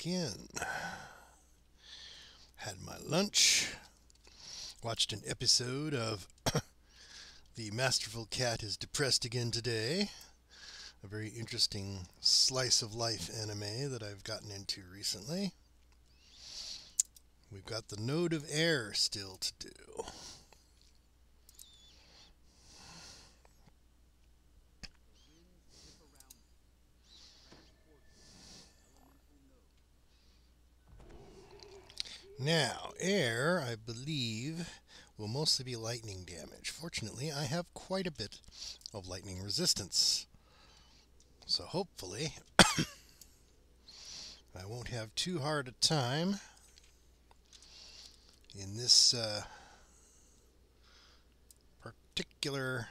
back in. Had my lunch. Watched an episode of The Masterful Cat is Depressed Again Today. A very interesting slice of life anime that I've gotten into recently. We've got the Node of Air still to do. Now, air, I believe, will mostly be lightning damage. Fortunately, I have quite a bit of lightning resistance. So hopefully, I won't have too hard a time in this particular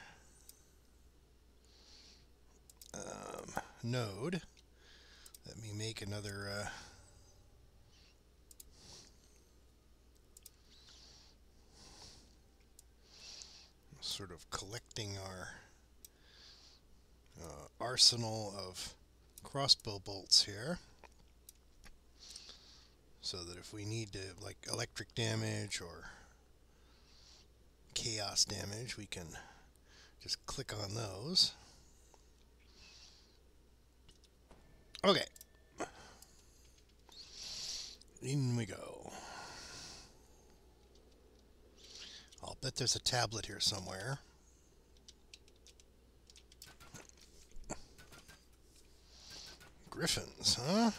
node. Let me make another sort of collecting our arsenal of crossbow bolts here, so that if we need to, like, electric damage or chaos damage, we can just click on those. Okay, in we go. I'll bet there's a tablet here somewhere. Griffins, huh?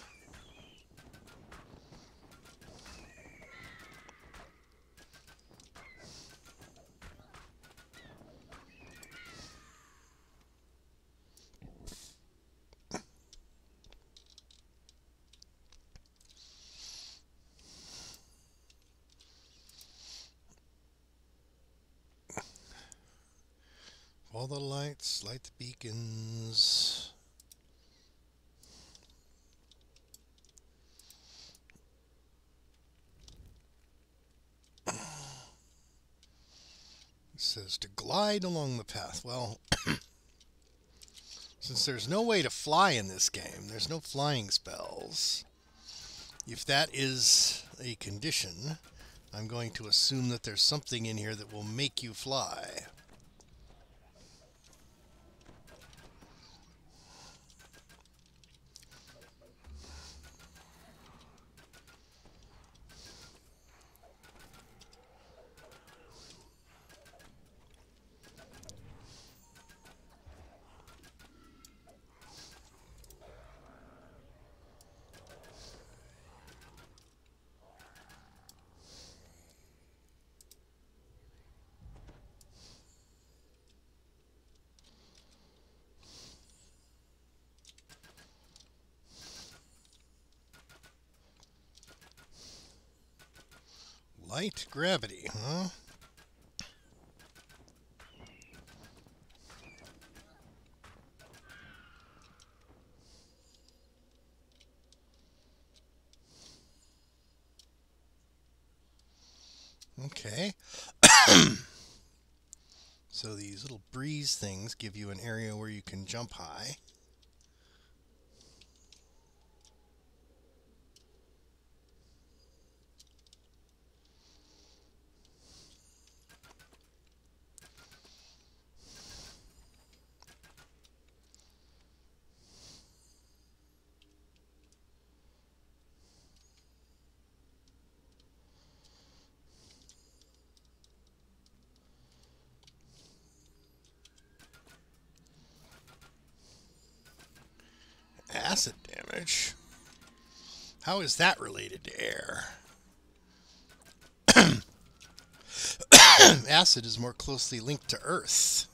All the lights, light the beacons. It says to glide along the path. Well, since there's no way to fly in this game, there's no flying spells. If that is a condition, I'm going to assume that there's something in here that will make you fly. Light gravity, huh? Okay. So these little breeze things give you an area where you can jump high. Acid damage? How is that related to air? Acid is more closely linked to earth.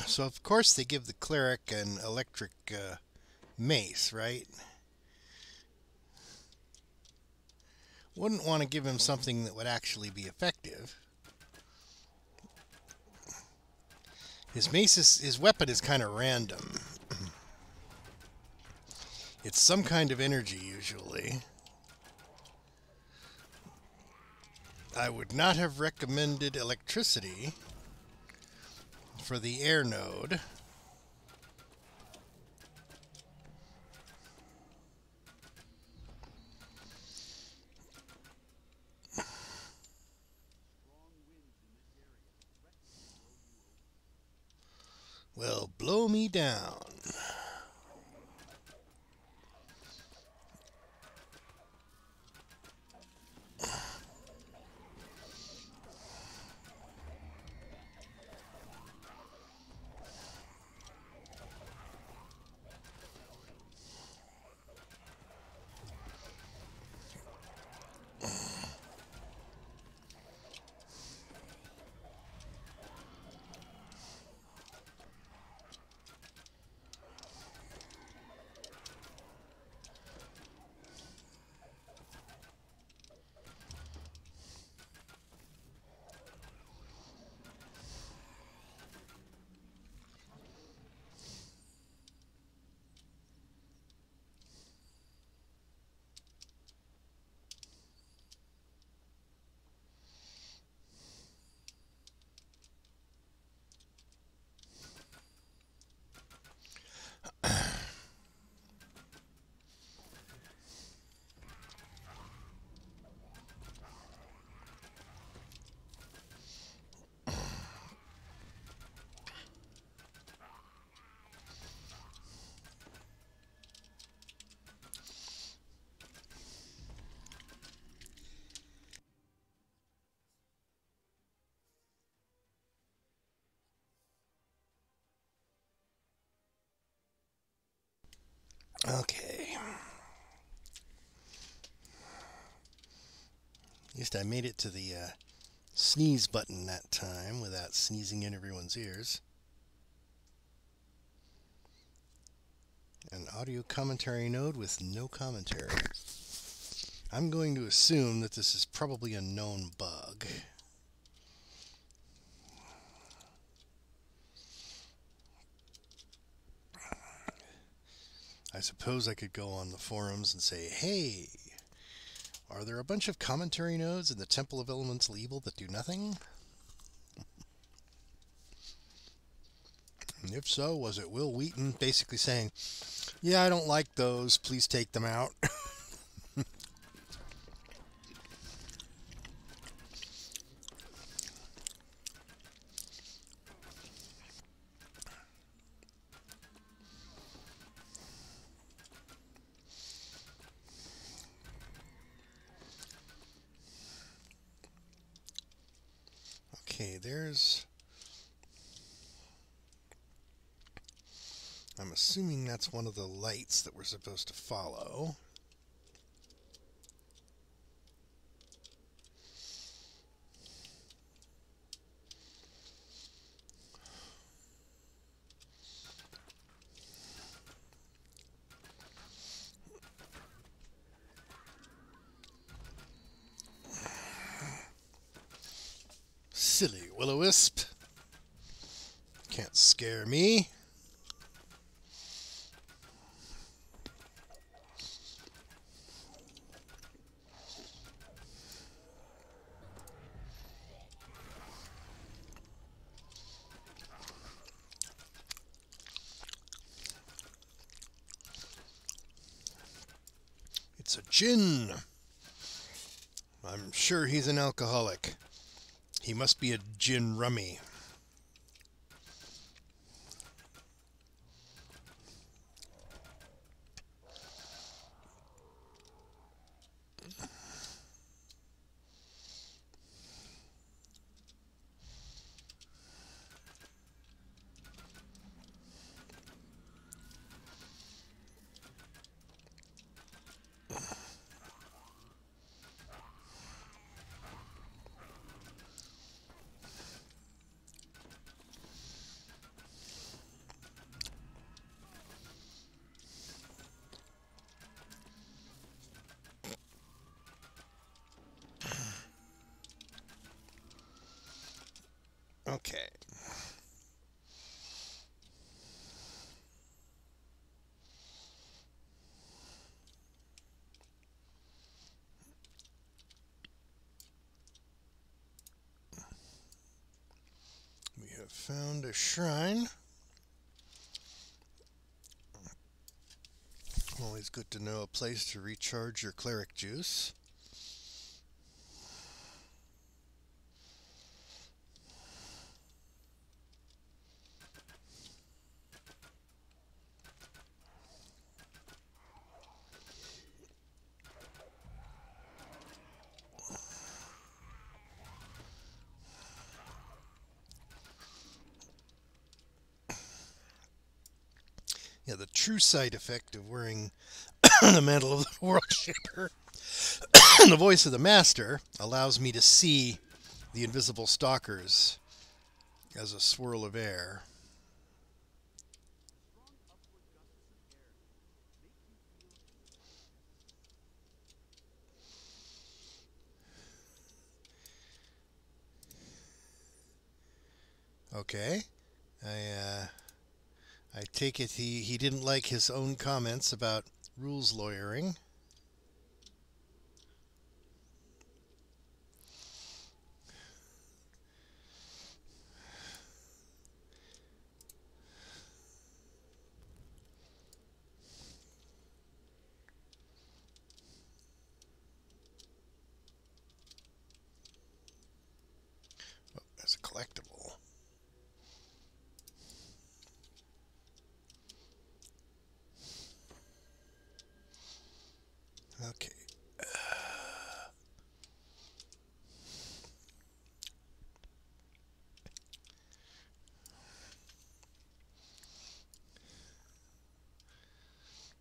So of course they give the cleric an electric mace, right? Wouldn't want to give him something that would actually be effective. His weapon is kind of random. It's some kind of energy usually. I would not have recommended electricity for the air node. Well, blow me down. Okay. At least I made it to the sneeze button that time without sneezing in everyone's ears. An audio commentary node with no commentary. I'm going to assume that this is probably a known bug. I suppose I could go on the forums and say, hey, are there a bunch of commentary nodes in the Temple of Elemental Evil that do nothing? And if so, was it Will Wheaton basically saying, yeah, I don't like those, please take them out? Okay, I'm assuming that's one of the lights that we're supposed to follow. will-o-wisp. Can't scare me. It's a gin. I'm sure he's an alcoholic. He must be a gin rummy. Okay. We have found a shrine. Always good to know a place to recharge your cleric juice. Yeah, the true side effect of wearing the mantle of the World Shaper and the voice of the Master allows me to see the invisible stalkers as a swirl of air. Okay. I take it he didn't like his own comments about rules lawyering. Oh, that's a collectible. Okay.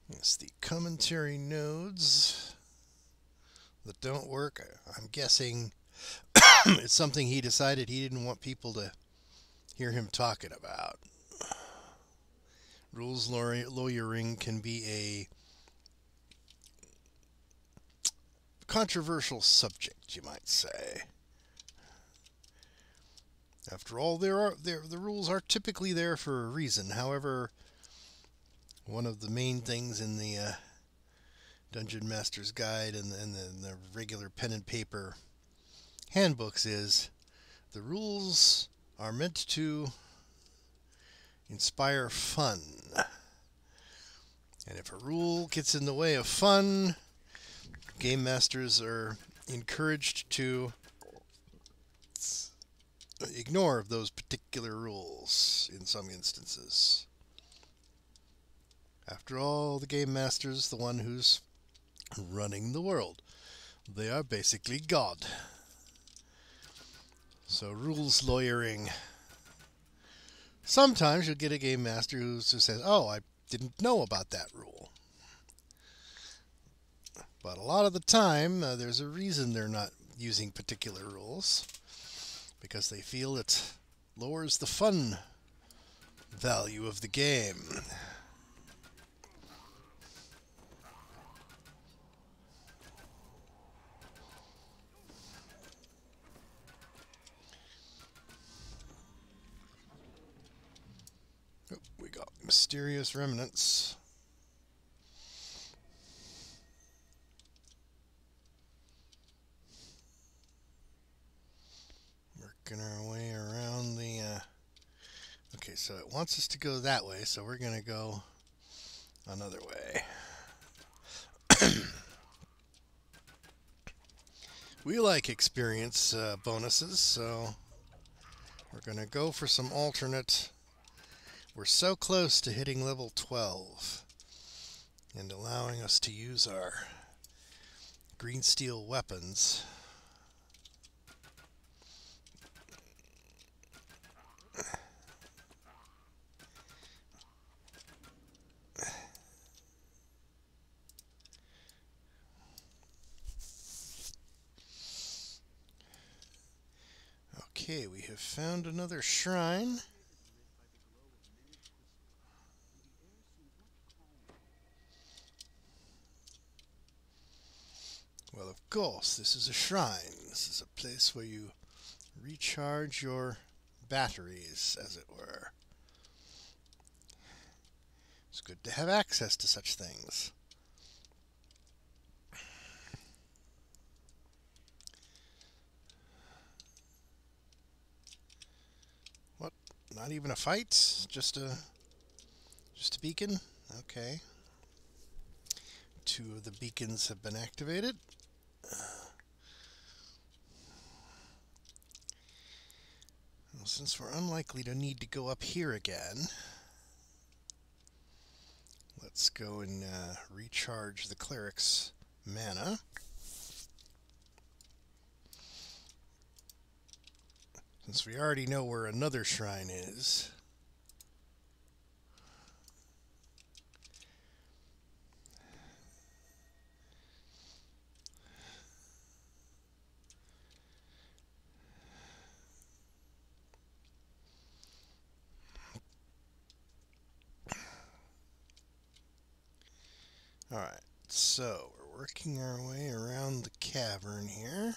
Yes, the commentary nodes that don't work. I'm guessing it's something he decided he didn't want people to hear him talking about. Rules lawyering can be a controversial subject, you might say. After all, the rules are typically there for a reason. However, one of the main things in the Dungeon Master's Guide and the regular pen and paper handbooks is the rules are meant to inspire fun. And if a rule gets in the way of fun, game masters are encouraged to ignore those particular rules in some instances. After all, the game master's the one who's running the world. They are basically God. So rules lawyering. Sometimes you'll get a game master who says, "Oh, I didn't know about that rule." But a lot of the time, there's a reason they're not using particular rules. Because they feel it lowers the fun value of the game. Mysterious remnants. Working our way around the... Okay, so it wants us to go that way, so we're going to go another way. We like experience bonuses, so we're going to go for some alternate. We're so close to hitting level 12 and allowing us to use our green steel weapons. Okay, we have found another shrine. Well, of course, this is a shrine. This is a place where you recharge your batteries, as it were. It's good to have access to such things. What? Not even a fight? Just a beacon? Okay. 2 of the beacons have been activated. Well, since we're unlikely to need to go up here again, let's go and recharge the cleric's mana. Since we already know where another shrine is. Alright, so we're working our way around the cavern here.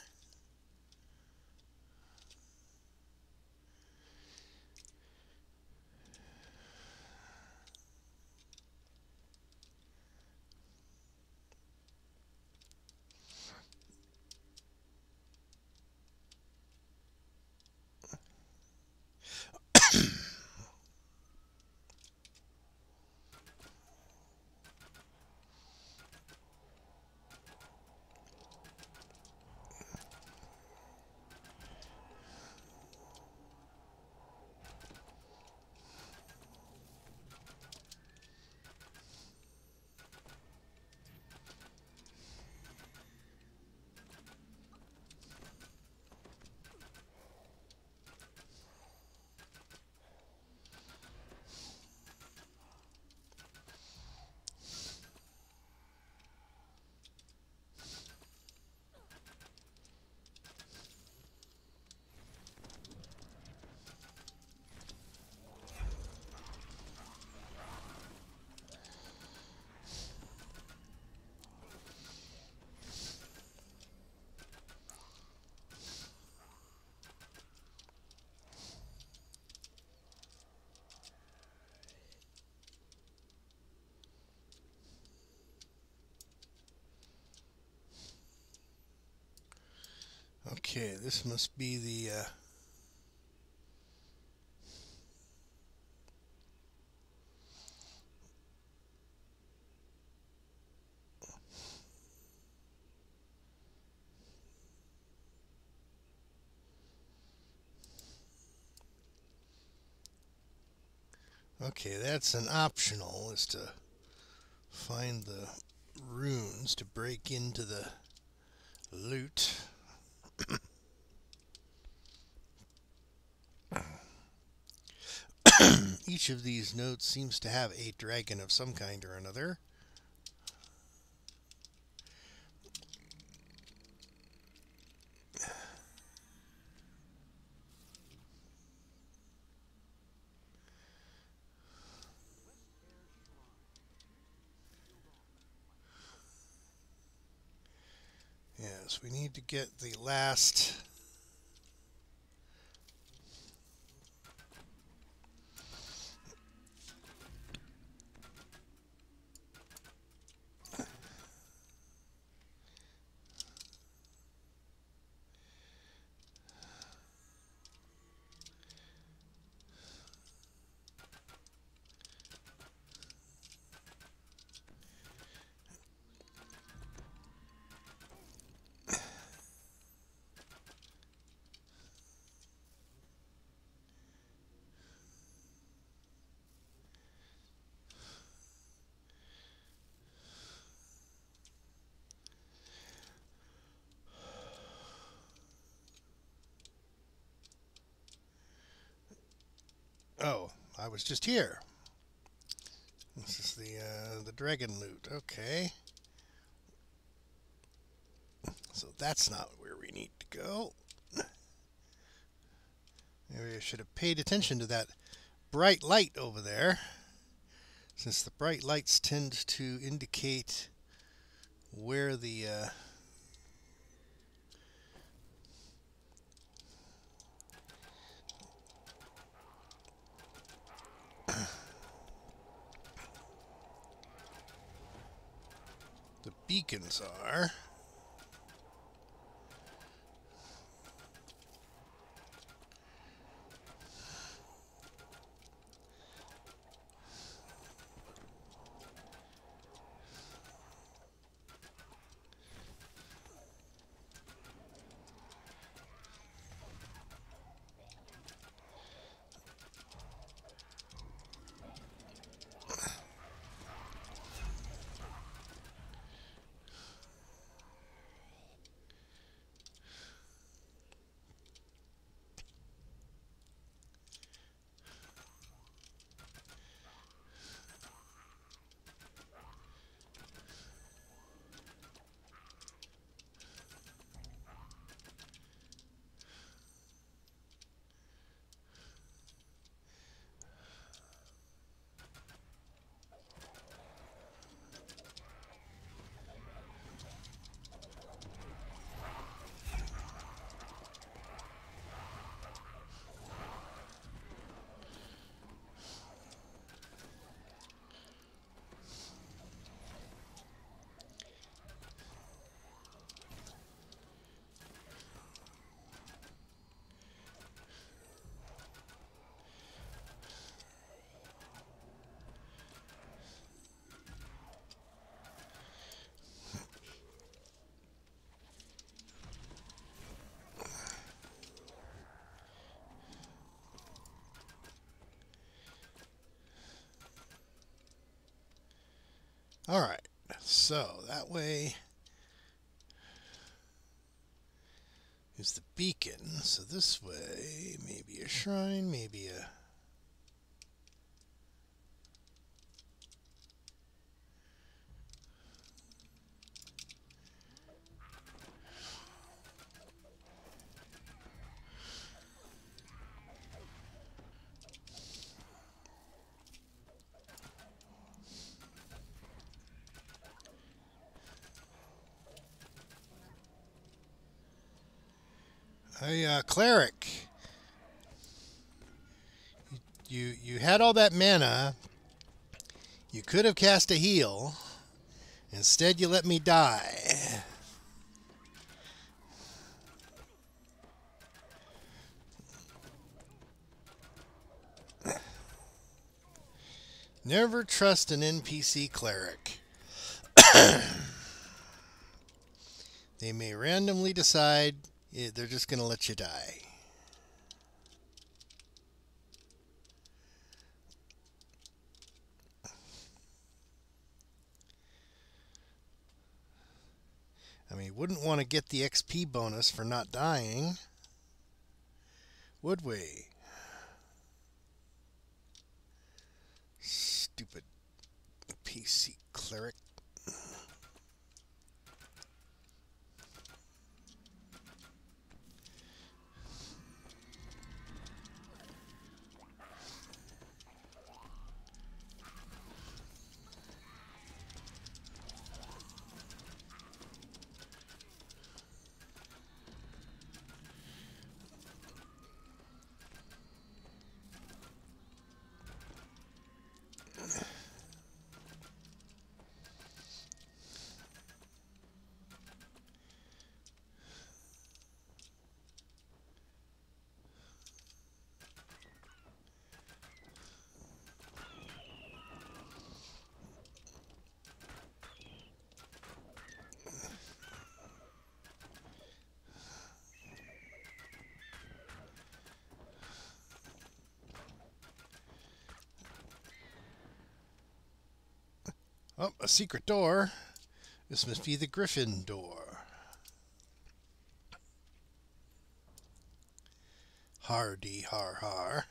Okay, this must be the okay, that's an optional, is to find the runes to break into the loot. Each of these notes seems to have a dragon of some kind or another. Yes, we need to get the last... Oh, I was just here. This is the dragon loot. Okay. So that's not where we need to go. Maybe I should have paid attention to that bright light over there, since the bright lights tend to indicate where the the beacons are. All right. So that way is the beacon. So this way, maybe a shrine, maybe a... Hey, cleric, you had all that mana. You could have cast a heal. Instead, you let me die. Never trust an NPC cleric. They may randomly decide they're just going to let you die. I mean, wouldn't want to get the XP bonus for not dying, would we? Stupid PC cleric. Oh, a secret door. This must be the Griffin door. Hardy har har.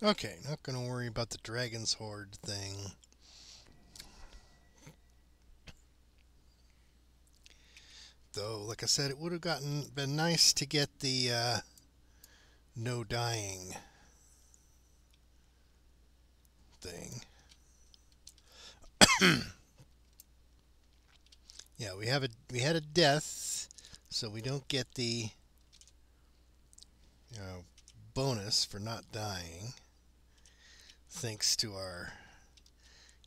Okay, not going to worry about the Dragon's Horde thing. Though, like I said, it would have been nice to get the no dying thing. Yeah, we had a death, so we don't get the bonus for not dying, thanks to our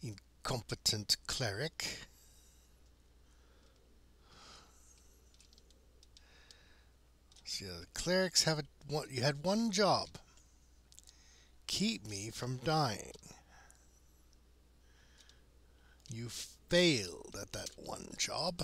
incompetent cleric. So yeah, the clerics have you had one job: keep me from dying. You failed at that one job.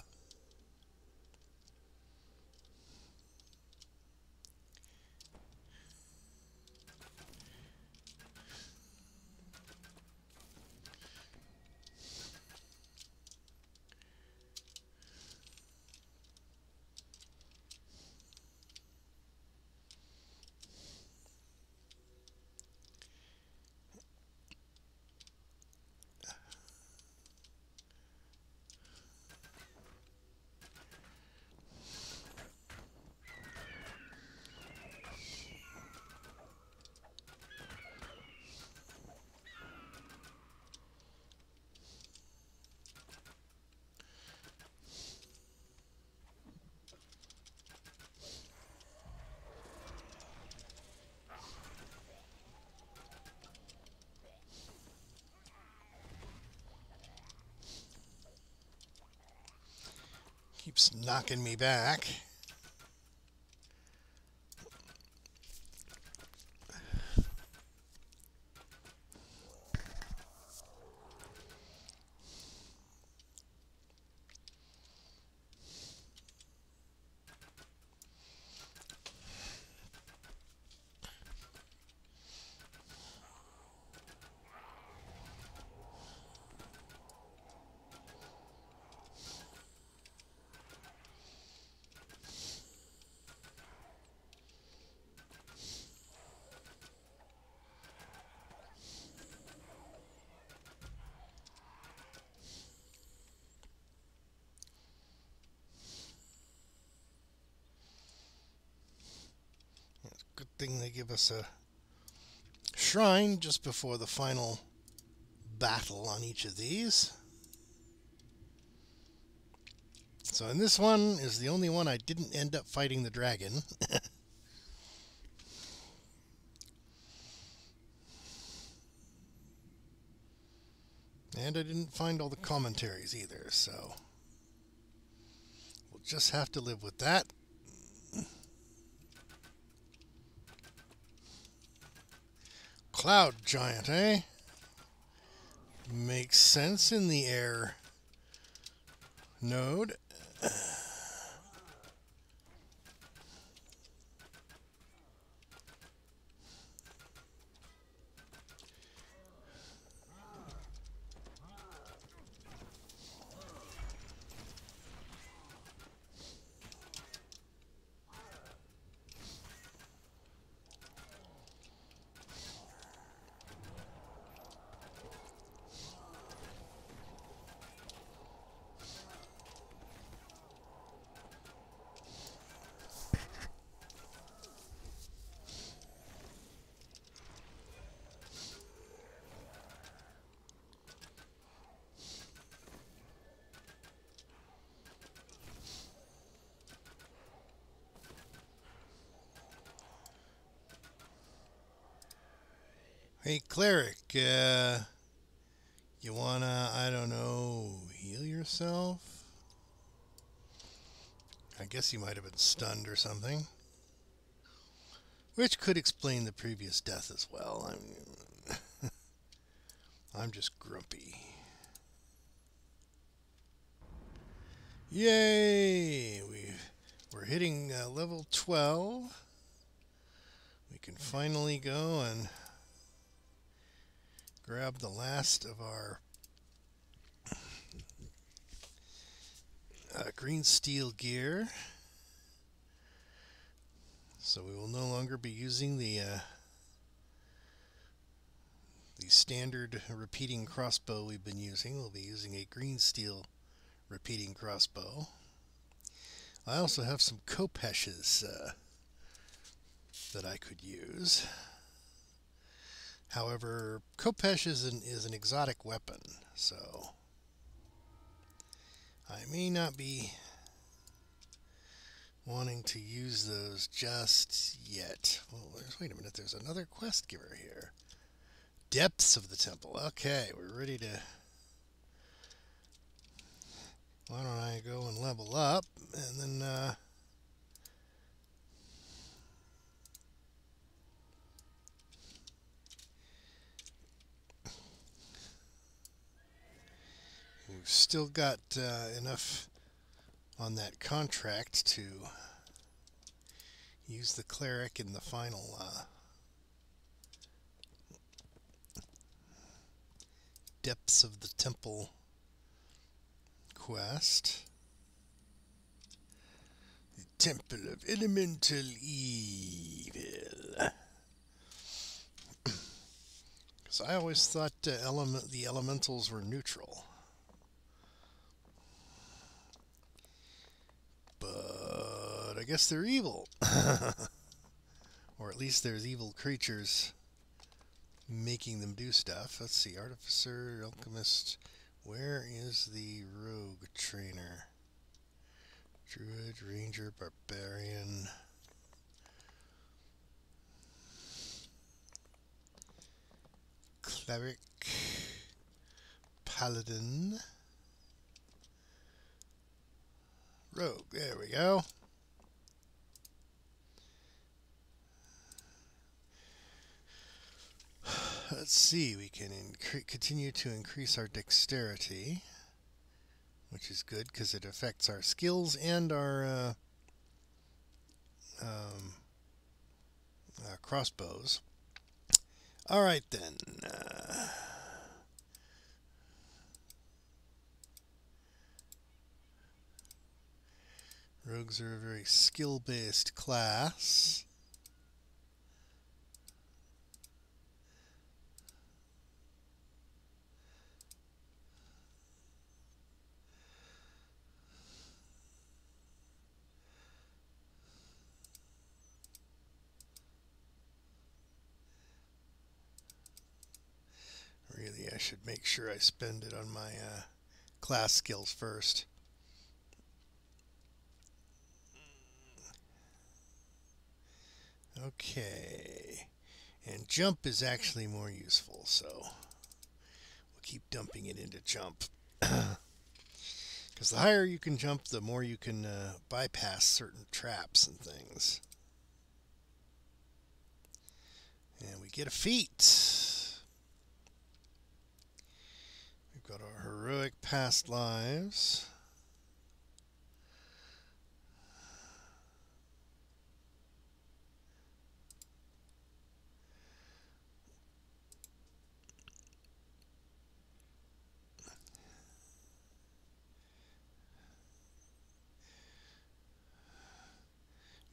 Keeps knocking me back. Good thing they give us a shrine just before the final battle on each of these. So in this one is the only one I didn't end up fighting the dragon. And I didn't find all the commentaries either, so we'll just have to live with that. Cloud giant, eh? Makes sense in the air node. Hey, cleric, you wanna, I don't know, heal yourself? I guess he might have been stunned or something. Which could explain the previous death as well. I'm just grumpy. Yay! We're hitting level 12. We can finally go and grab the last of our green steel gear. So we will no longer be using the the standard repeating crossbow we've been using. We'll be using a green steel repeating crossbow. I also have some Kopeshes that I could use. However, Kopesh is an exotic weapon, so I may not be wanting to use those just yet. Well, wait a minute, there's another quest giver here. Depths of the temple. Okay, we're ready to... Why don't I go and level up, and then... we've still got enough on that contract to use the cleric in the final Depths of the Temple quest. The Temple of Elemental Evil. Because I always thought the elementals were neutral. But I guess they're evil. Or at least there's evil creatures making them do stuff. Let's see, Artificer, Alchemist. Where is the Rogue Trainer? Druid, Ranger, Barbarian. Cleric. Paladin. Rogue, there we go. Let's see, we can continue to increase our dexterity, which is good because it affects our skills and our crossbows. Alright then. Rogues are a very skill-based class. Really, I should make sure I spend it on my class skills first. Okay, and jump is actually more useful, so we'll keep dumping it into jump. Because the higher you can jump, the more you can bypass certain traps and things. And we get a feat. We've got our heroic past lives.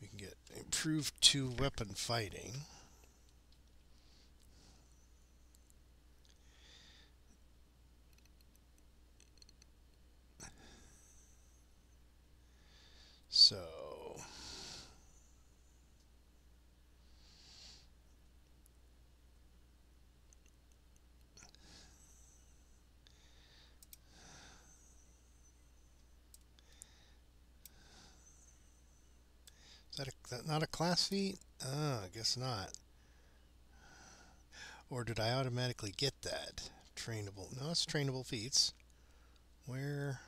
We can get improved 2 weapon fighting. So is that not a class feat? Oh, I guess not. Or did I automatically get that? Trainable. No, it's trainable feats. Where?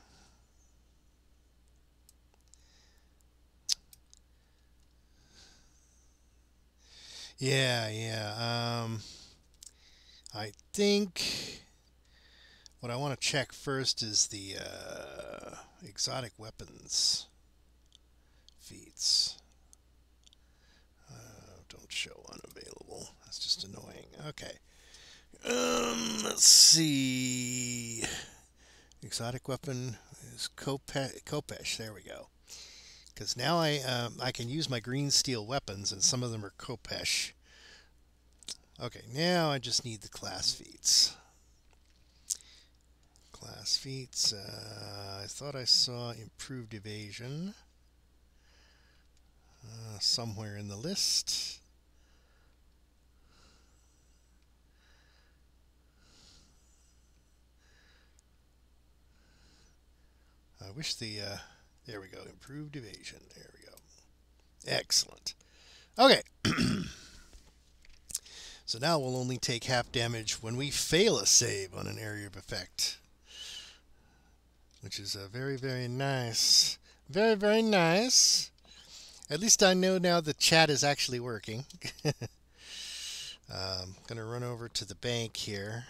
Yeah. I think what I want to check first is the exotic weapons feats. Don't show unavailable. That's just annoying. Okay. Let's see. Exotic weapon is Kopesh. There we go. Because now I can use my green steel weapons, and some of them are Kopesh. Okay, now I just need the class feats. Class feats, I thought I saw improved evasion somewhere in the list. I wish there we go, improved evasion. There we go. Excellent. Okay. So now we'll only take half damage when we fail a save on an area of effect, which is very, very nice. Very, very nice. At least I know now the chat is actually working. I'm going to run over to the bank here.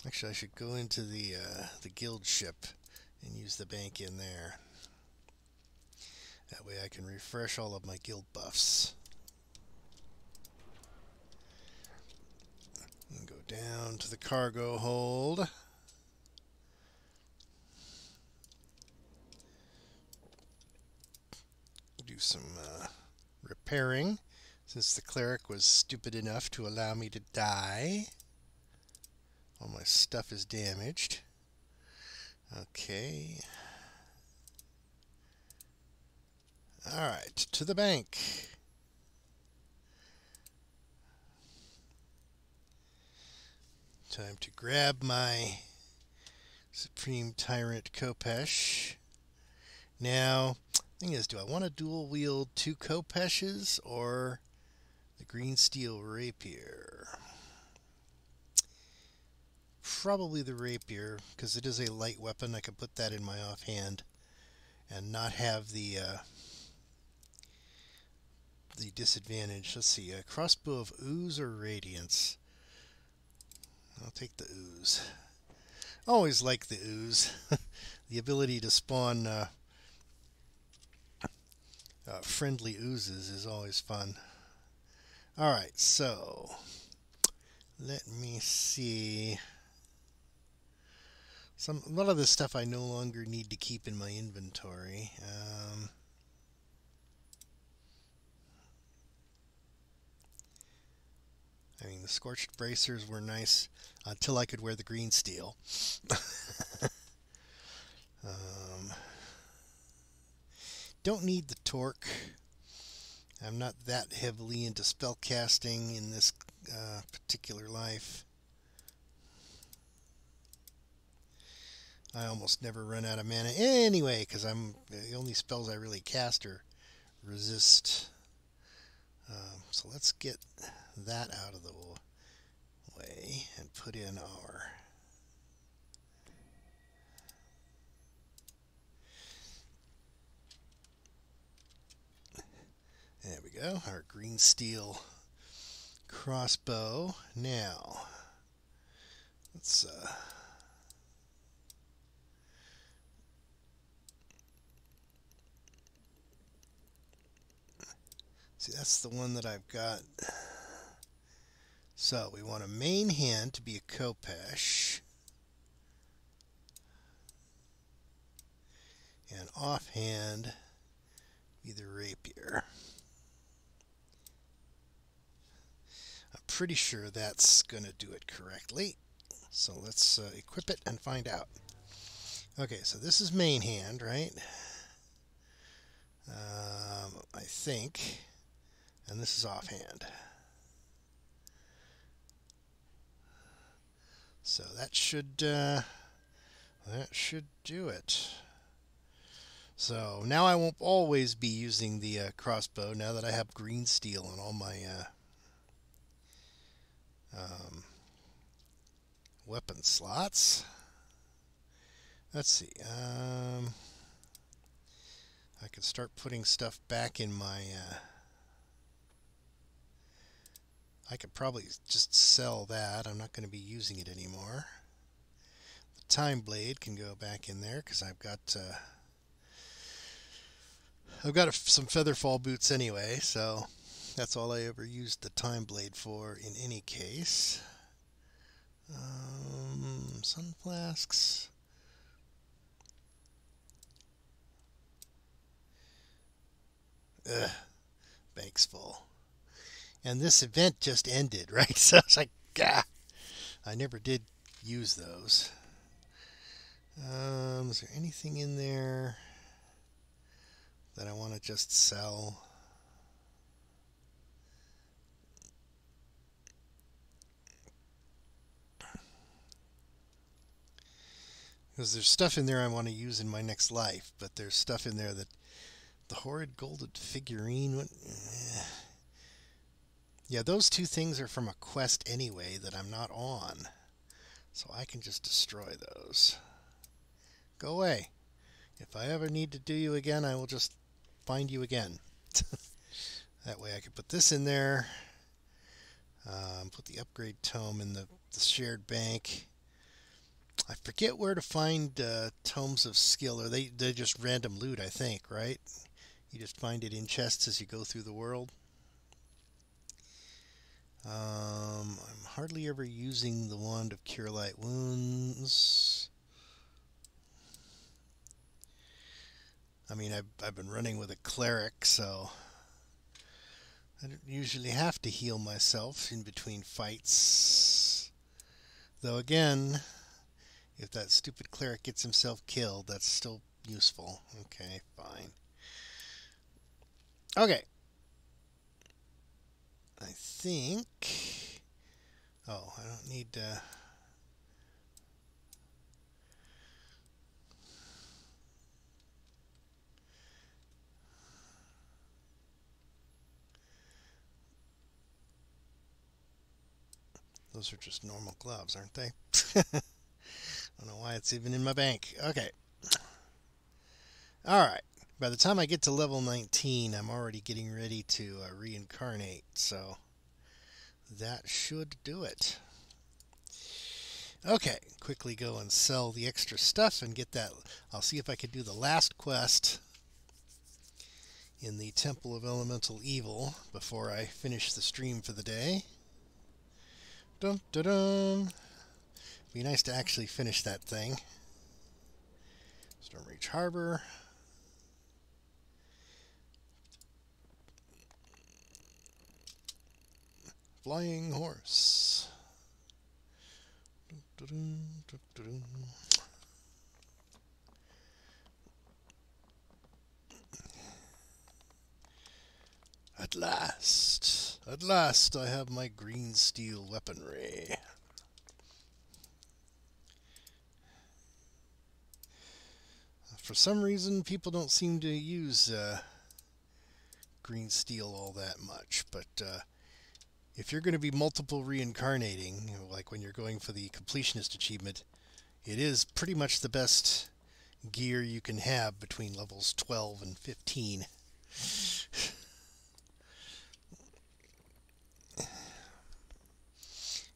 Actually, I should go into the guild ship and use the bank in there. That way I can refresh all of my guild buffs. And go down to the cargo hold. Do some repairing, since the cleric was stupid enough to allow me to die. All my stuff is damaged. Okay. Alright, to the bank. Time to grab my Supreme Tyrant Khopesh. Now, thing is, do I want to dual wield 2 Khopeshes or the green steel rapier? Probably the rapier, because it is a light weapon. I can put that in my offhand and not have the disadvantage. Let's see, a crossbow of ooze or radiance. I'll take the ooze. Always like the ooze. The ability to spawn friendly oozes is always fun. Alright, so let me see. A lot of this stuff I no longer need to keep in my inventory. I mean, the scorched bracers were nice until I could wear the green steel. Don't need the torque. I'm not that heavily into spellcasting in this particular life. I almost never run out of mana anyway, because the only spells I really cast are resist. So let's get that out of the way and put in our there we go, our green steel crossbow. Now let's see, that's the one that I've got. So we want a main hand to be a Khopesh and offhand be the rapier. I'm pretty sure that's going to do it correctly. So let's equip it and find out. Okay, so this is main hand, right? I think. And this is offhand. So that should do it. So now I won't always be using the crossbow now that I have green steel on all my weapon slots. Let's see. I can start putting stuff back in my I could probably just sell that. I'm not going to be using it anymore. The time blade can go back in there because I've got some featherfall boots anyway, so that's all I ever used the time blade for in any case. Sun flasks. Bank's full. And this event just ended, right? So it's like, gah, I never did use those. Is there anything in there that I want to just sell? Because there's stuff in there I want to use in my next life, but there's stuff in there that the horrid golden figurine. Yeah, those two things are from a quest anyway that I'm not on, so I can just destroy those. Go away. If I ever need to do you again, I will just find you again. That way I can put this in there. Put the upgrade tome in the shared bank. I forget where to find tomes of skill. Or they're just random loot, I think, right? You just find it in chests as you go through the world. I'm hardly ever using the Wand of Cure Light Wounds. I mean, I've been running with a cleric, so I don't usually have to heal myself in between fights. Though again, if that stupid cleric gets himself killed, that's still useful. Okay, fine. Okay. I think... Oh, I don't need to... Those are just normal gloves, aren't they? I don't know why it's even in my bank. Okay. Alright. By the time I get to level 19, I'm already getting ready to reincarnate, so that should do it. Okay, quickly go and sell the extra stuff and get that. I'll see if I can do the last quest in the Temple of Elemental Evil before I finish the stream for the day. Dum dum dum. Be nice to actually finish that thing. Stormreach Harbor. Flying Horse. Dum, dum, dum, dum, dum. At last I have my green steel weaponry. For some reason, people don't seem to use green steel all that much, but if you're going to be multiple reincarnating, like when you're going for the completionist achievement, it is pretty much the best gear you can have between levels 12 and 15.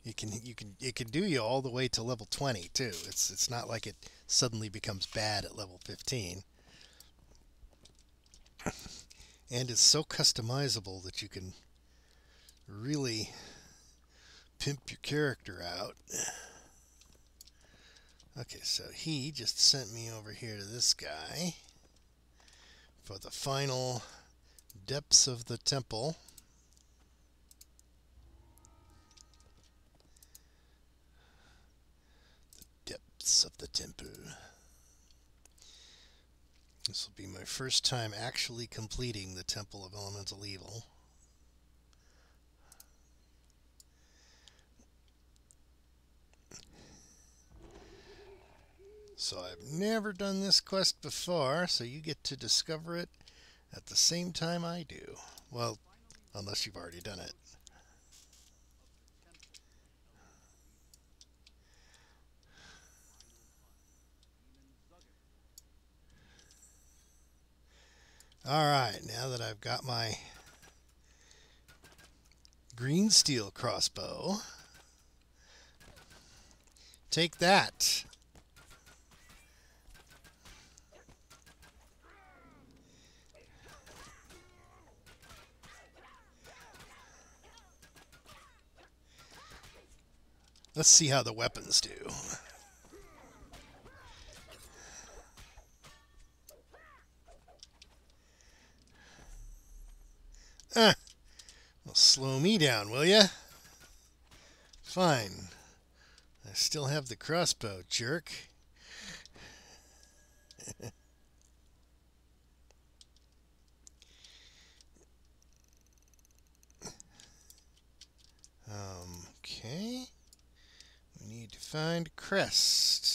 It can do you all the way to level 20 too. It's not like it suddenly becomes bad at level 15. And it's so customizable that you can really pimp your character out. Okay, so he just sent me over here to this guy for the final depths of the temple. Of the temple. This will be my first time actually completing the Temple of Elemental Evil. So I've never done this quest before, so you get to discover it at the same time I do. Well, unless you've already done it. Alright, now that I've got my green steel crossbow, take that. Let's see how the weapons do. Well, Slow me down, will ya? Fine. I still have the crossbow, jerk. Okay. We need to find a crest.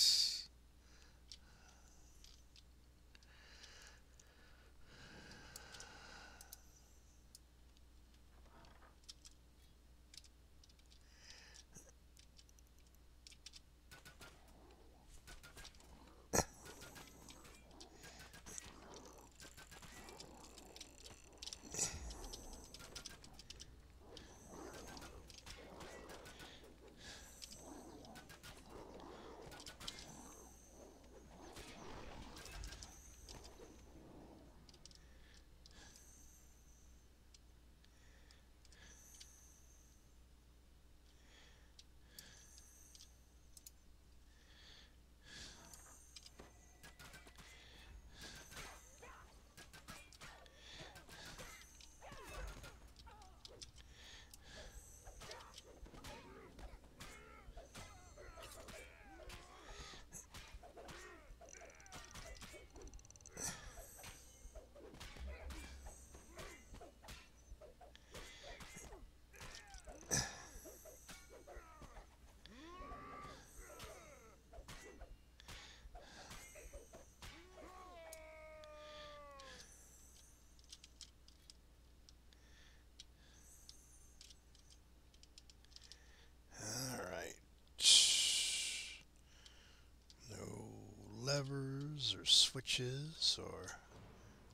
Levers or switches or...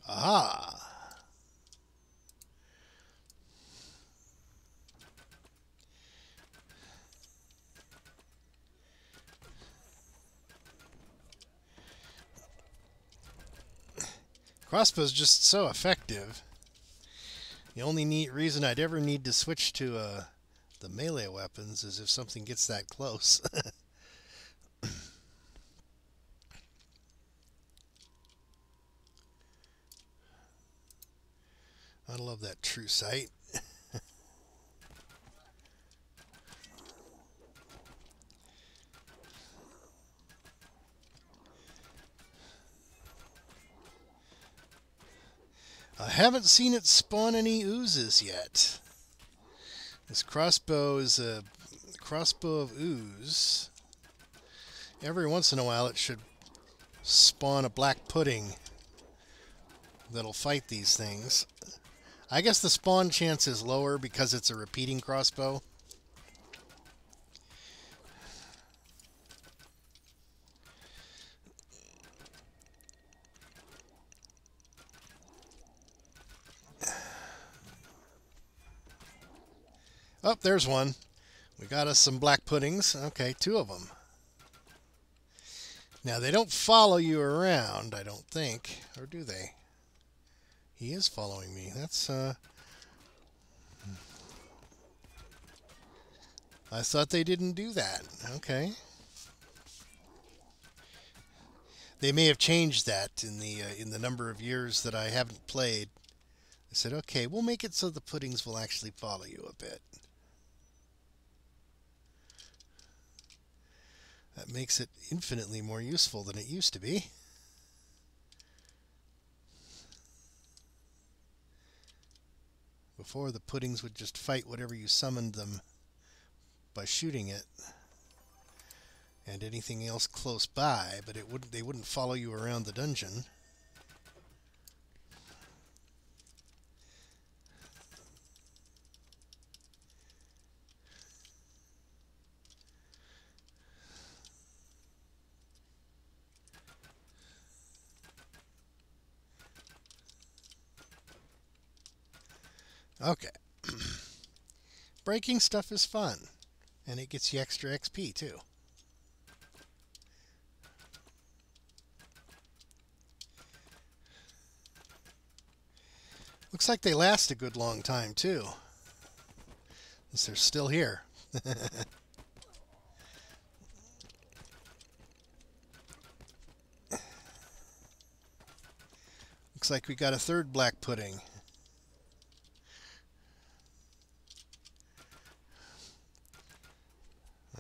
Aha! Crossbow's just so effective. The only neat reason I'd ever need to switch to the melee weapons is if something gets that close. I love that true sight. I haven't seen it spawn any oozes yet. This crossbow is a crossbow of ooze. Every once in a while it should spawn a black pudding that'll fight these things. I guess the spawn chance is lower because it's a repeating crossbow. Oh, there's one. We got us some black puddings. Okay, 2 of them. Now, they don't follow you around, I don't think. Or do they? He is following me. That's, I thought they didn't do that. Okay. They may have changed that in the number of years that I haven't played. I said, okay, we'll make it so the puddings will actually follow you a bit. That makes it infinitely more useful than it used to be. Before, the puddings would just fight whatever you summoned them by shooting it, and anything else close by, but they wouldn't follow you around the dungeon. Okay. Breaking stuff is fun, and it gets you extra XP too. Looks like they last a good long time too. Unless they're still here. Looks like we got a third black pudding.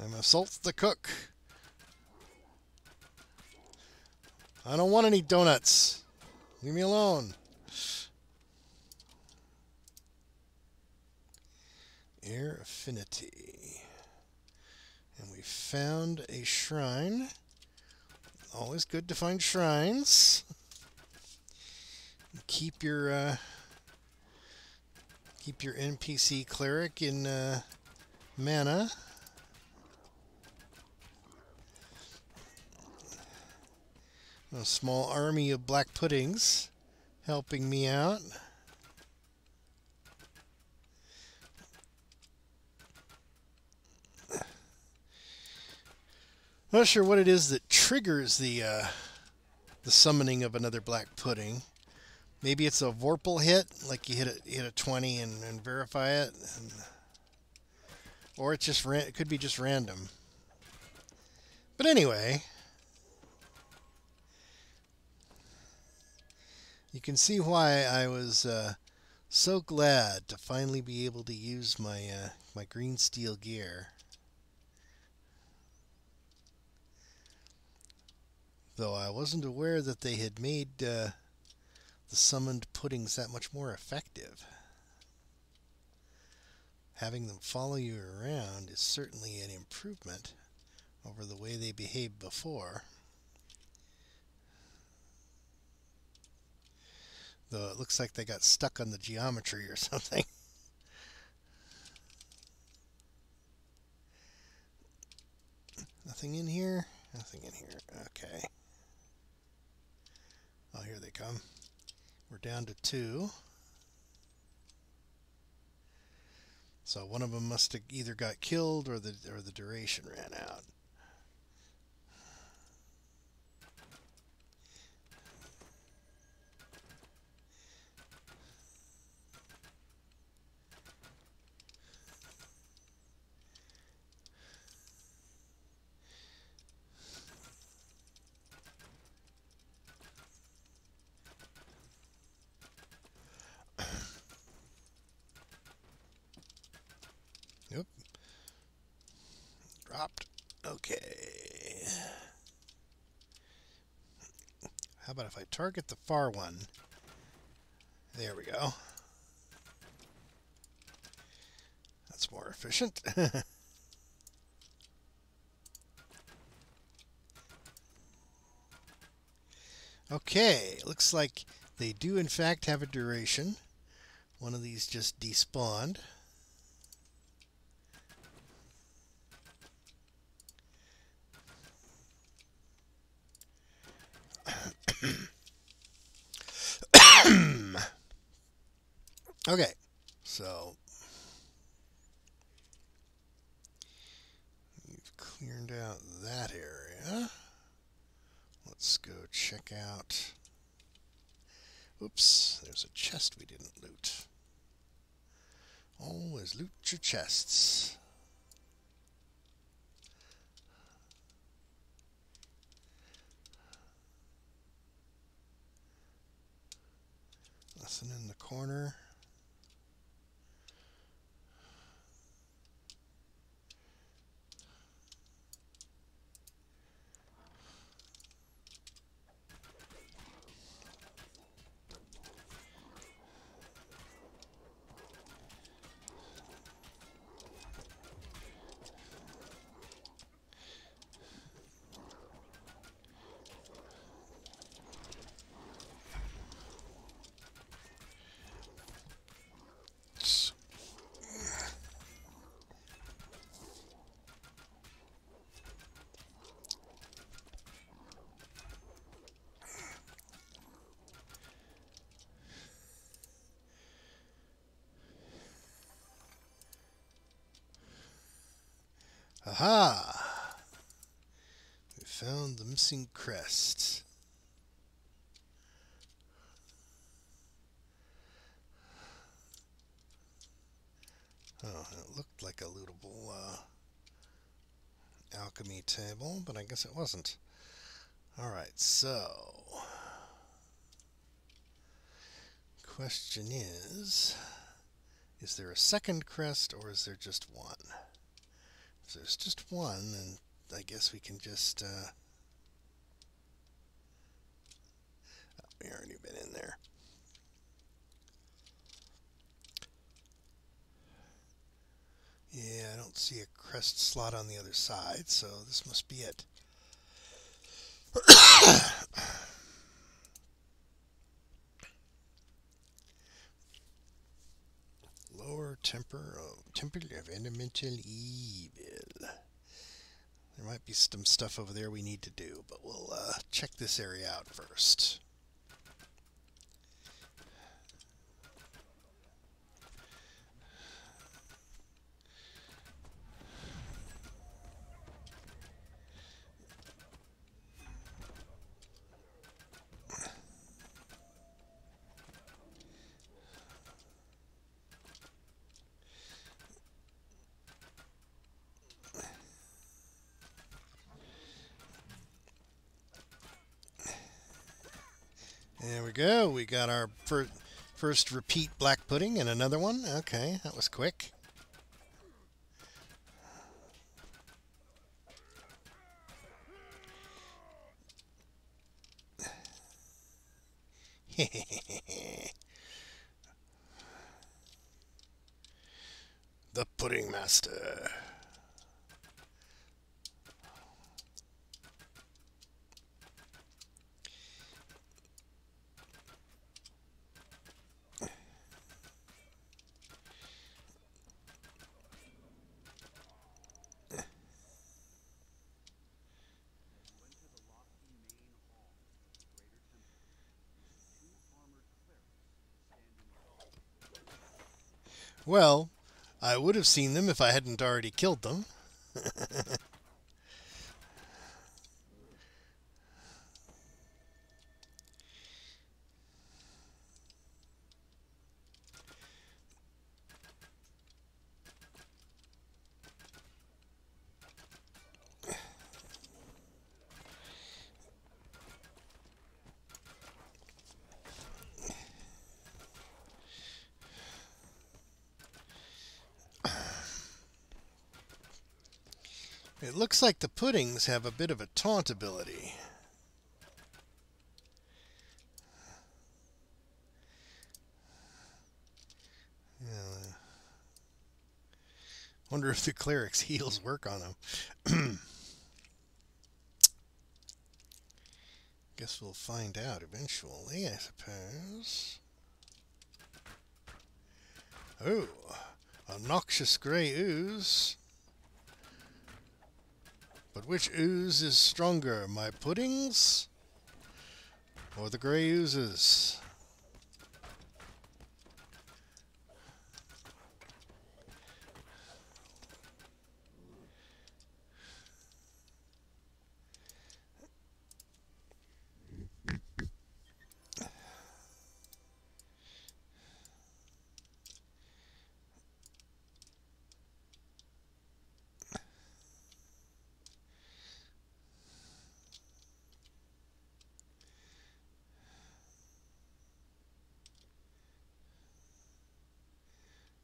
I'm assault the cook. I don't want any donuts. Leave me alone. Air affinity. And we found a shrine. Always good to find shrines. Keep your NPC cleric in mana. A small army of black puddings helping me out. Not sure what it is that triggers the summoning of another black pudding. Maybe it's a Vorpal hit, like you hit a 20 and verify it, or it could be just random. But anyway, you can see why I was so glad to finally be able to use my my green steel gear. Though I wasn't aware that they had made the summoned puddings that much more effective. Having them follow you around is certainly an improvement over the way they behaved before. Though it looks like they got stuck on the geometry or something. Nothing in here? Nothing in here. Okay. Oh, here they come. We're down to 2. So one of them must have either got killed or the duration ran out. Yep. Dropped. Okay. How about if I target the far one? There we go. That's more efficient. Okay, looks like they do in fact have a duration. One of these just despawned. Okay, so we've cleared out that area. Let's go check out. Oops, there's a chest we didn't loot. Always loot your chests. Nothing in the corner. Aha! We found the missing crest. Oh, it looked like a lootable alchemy table, but I guess it wasn't. Alright, so question is there a second crest or is there just one? If there's just one, then I guess we can just... we already been in there. Yeah, I don't see a crest slot on the other side, so this must be it. Lower temper of elemental evil. There might be some stuff over there we need to do, but we'll check this area out first. There we go. We got our first repeat black pudding and another one. Okay, that was quick. The Pudding Master. Well, I would have seen them if I hadn't already killed them. It looks like the puddings have a bit of a taunt ability. Yeah. Wonder if the cleric's heals work on them. Guess we'll find out eventually, I suppose. Oh, a noxious grey ooze. But which ooze is stronger, my puddings or the grey oozes?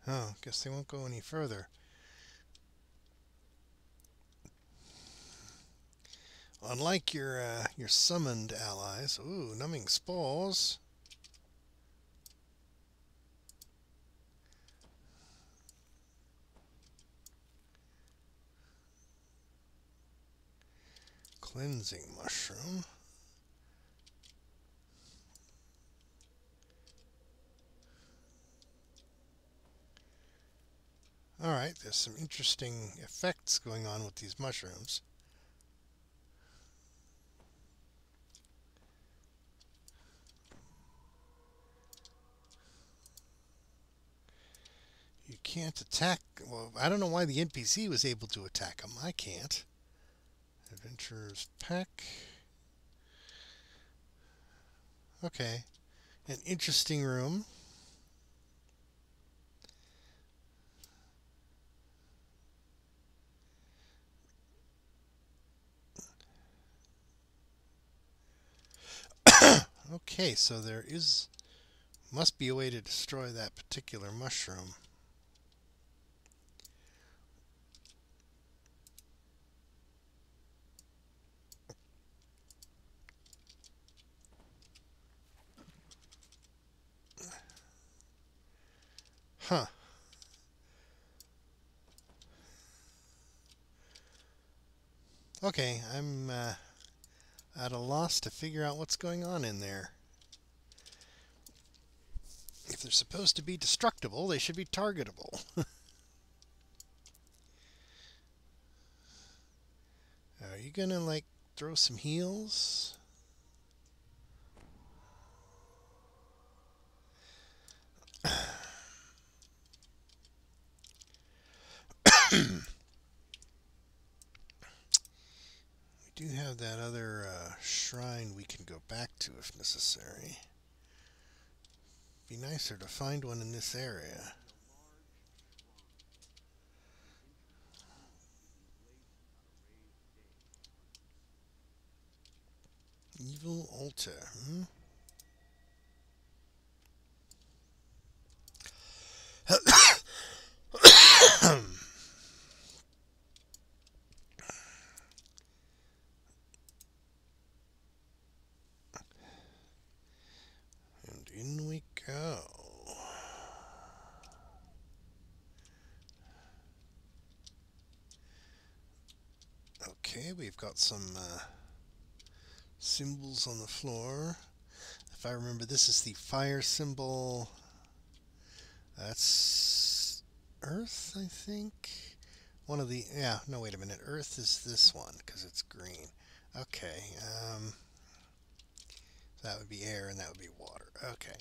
Oh, guess they won't go any further. Unlike your summoned allies. Ooh, numbing spores. Cleansing mushroom. Alright, there's some interesting effects going on with these mushrooms. You can't attack... Well, I don't know why the NPC was able to attack them. I can't. Adventurer's Pack. Okay. An interesting room. Okay, so there must be a way to destroy that particular mushroom. Okay, I'm at a loss to figure out what's going on in there. If they're supposed to be destructible, they should be targetable. Are you gonna, like, throw some heals? We do have that other shrine we can go back to if necessary. Be nicer to find one in this area. Evil altar, hmm? And in we go. Okay, we've got some symbols on the floor. If I remember, this is the fire symbol. That's Earth, I think. One of the, yeah, no, wait a minute. Earth is this one because it's green. Okay, that would be air and that would be water. Okay.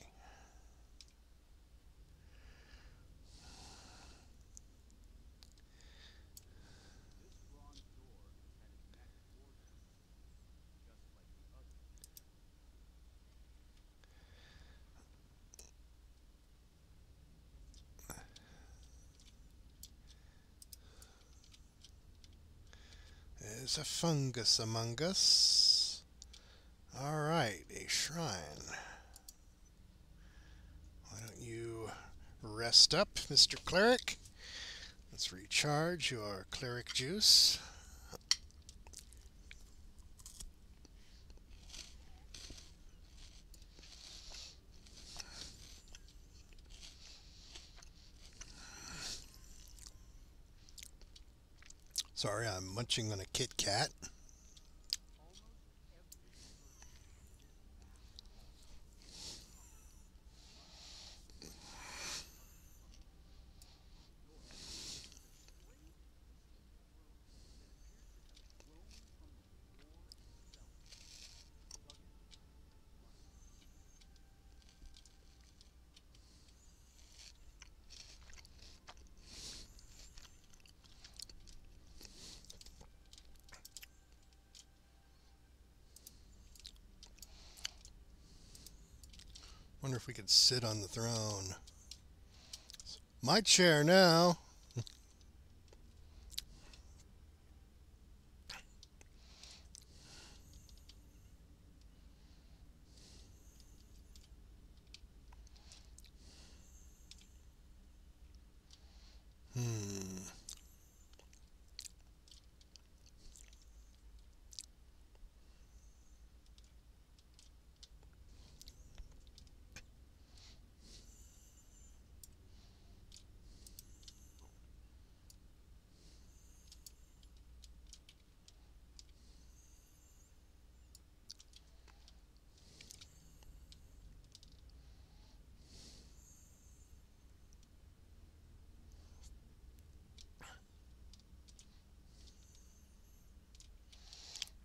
There's a fungus among us. Alright, a shrine. Why don't you rest up, Mr. Cleric? Let's recharge your cleric juice. Sorry, I'm munching on a Kit Kat. Wonder if we could sit on the throne. My chair now.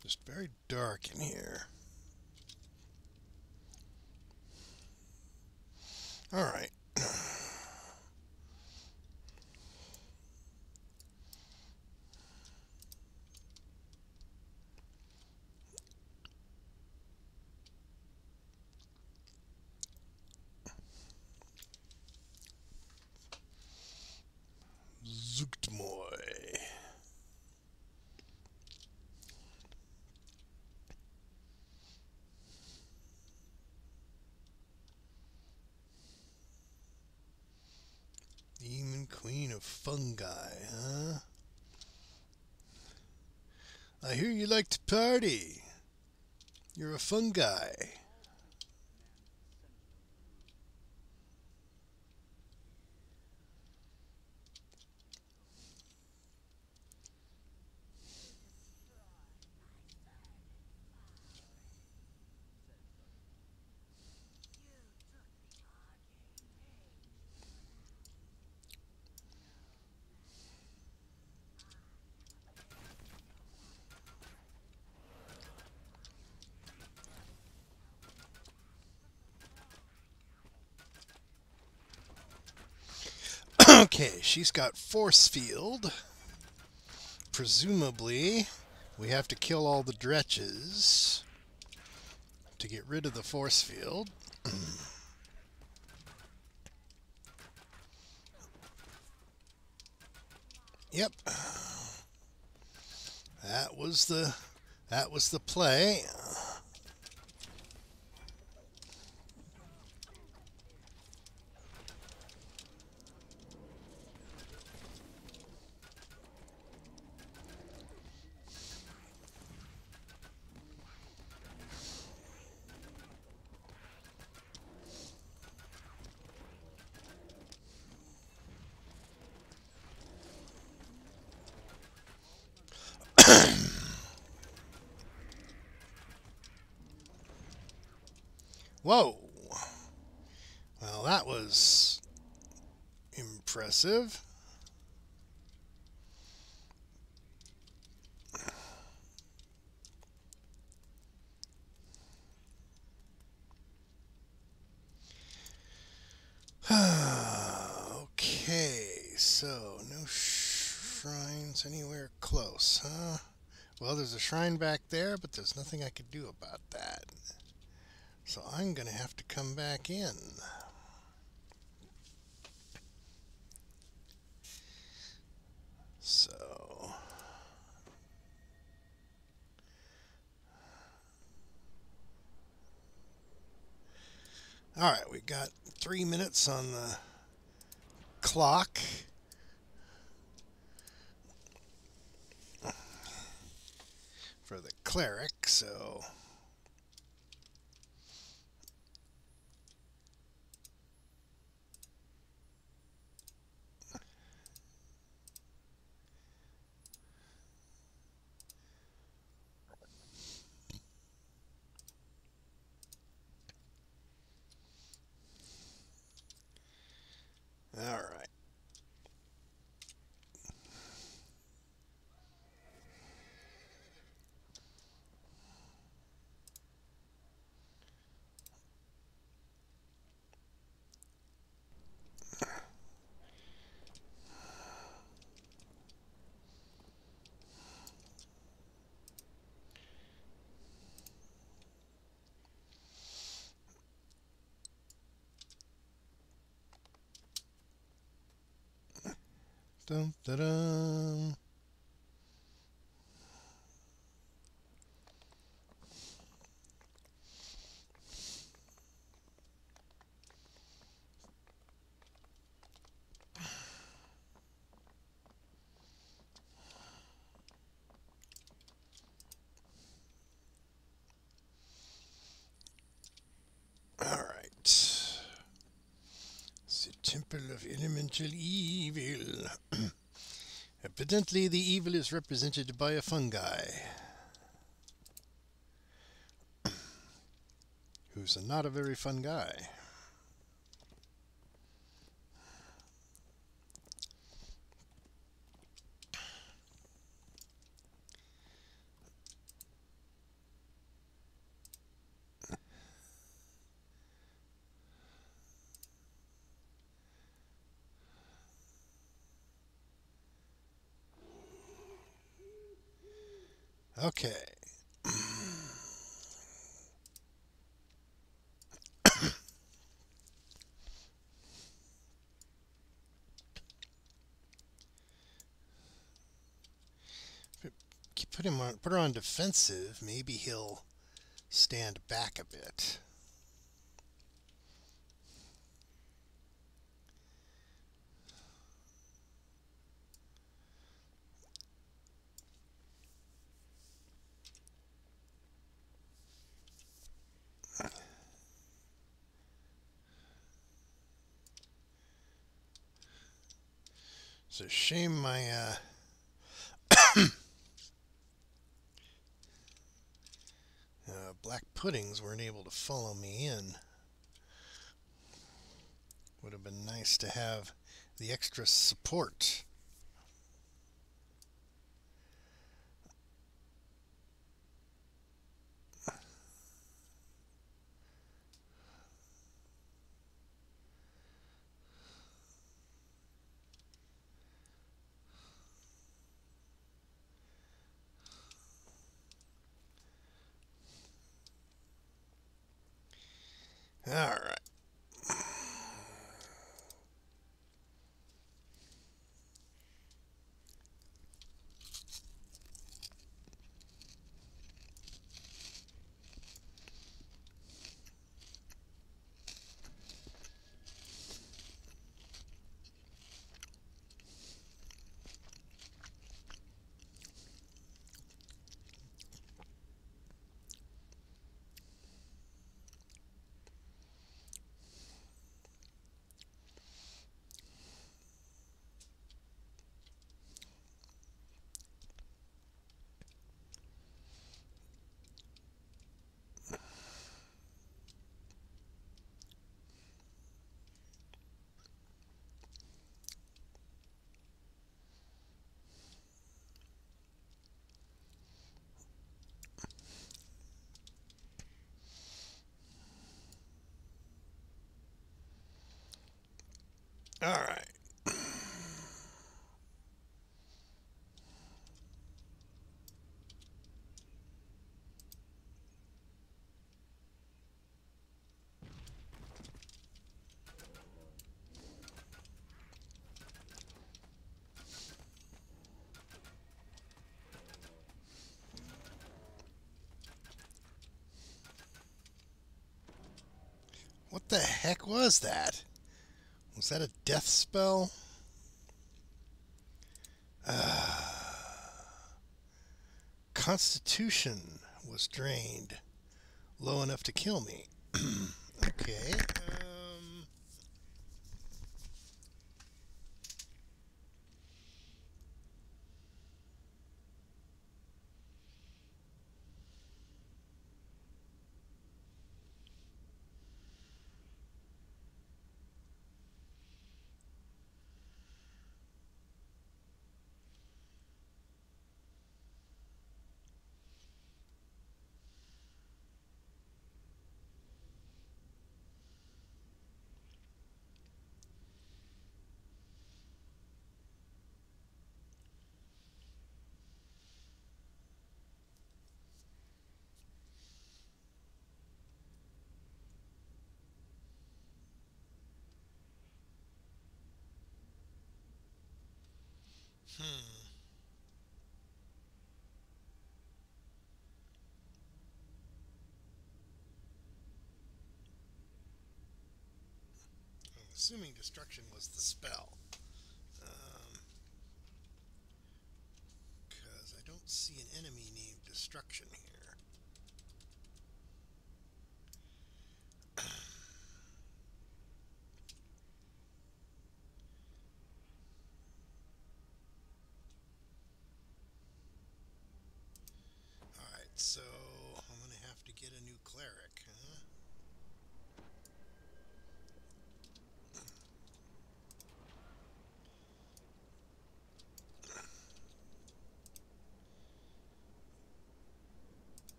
Just very dark in here. All right. Zuchtmoy. Demon Queen of Fungi, huh? I hear you like to party. You're a fungi. Okay, she's got force field. Presumably, we have to kill all the dretches to get rid of the force field. Yep. That was the play. Whoa. Well, that was impressive. Okay, so no shrines anywhere close, huh? Well, there's a shrine back there, but there's nothing I could do about that. So I'm going to have to come back in. So... Alright, we got 3 minutes on the clock. For the cleric, so... Alright. Dun, dun, dun. Alright. The Temple of Elemental Evil. Evidently, the evil is represented by a fungi, who's not a very fun guy. Okay. Put her on defensive, maybe he'll stand back a bit. It's a shame my black puddings weren't able to follow me in. Would have been nice to have the extra support. All right. What the heck was that? Was that a death spell? Constitution was drained. Low enough to kill me. Okay. I'm assuming destruction was the spell. Because I don't see an enemy named destruction here. Alright, so I'm going to have to get a new cleric, huh?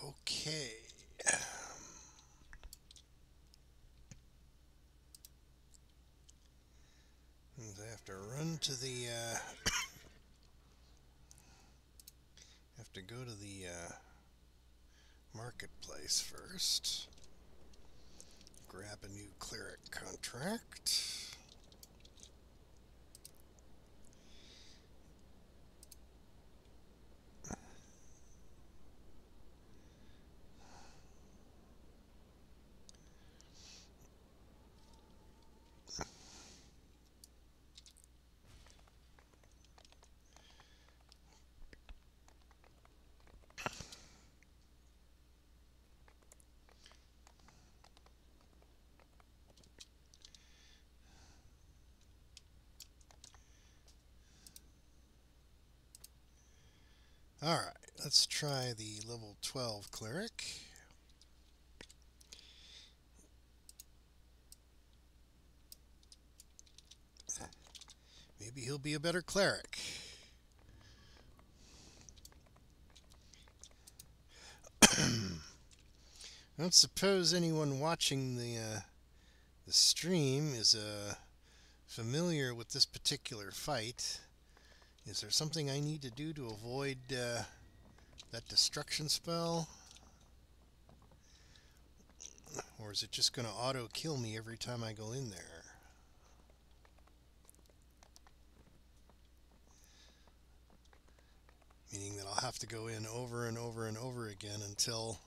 Okay. I have to run to the, have to go to the, marketplace first. Grab a new cleric contract. Alright, let's try the level 12 cleric. Maybe he'll be a better cleric. I don't suppose anyone watching the stream is familiar with this particular fight. Is there something I need to do to avoid that destruction spell? Or is it just going to auto-kill me every time I go in there? Meaning that I'll have to go in over and over and over again until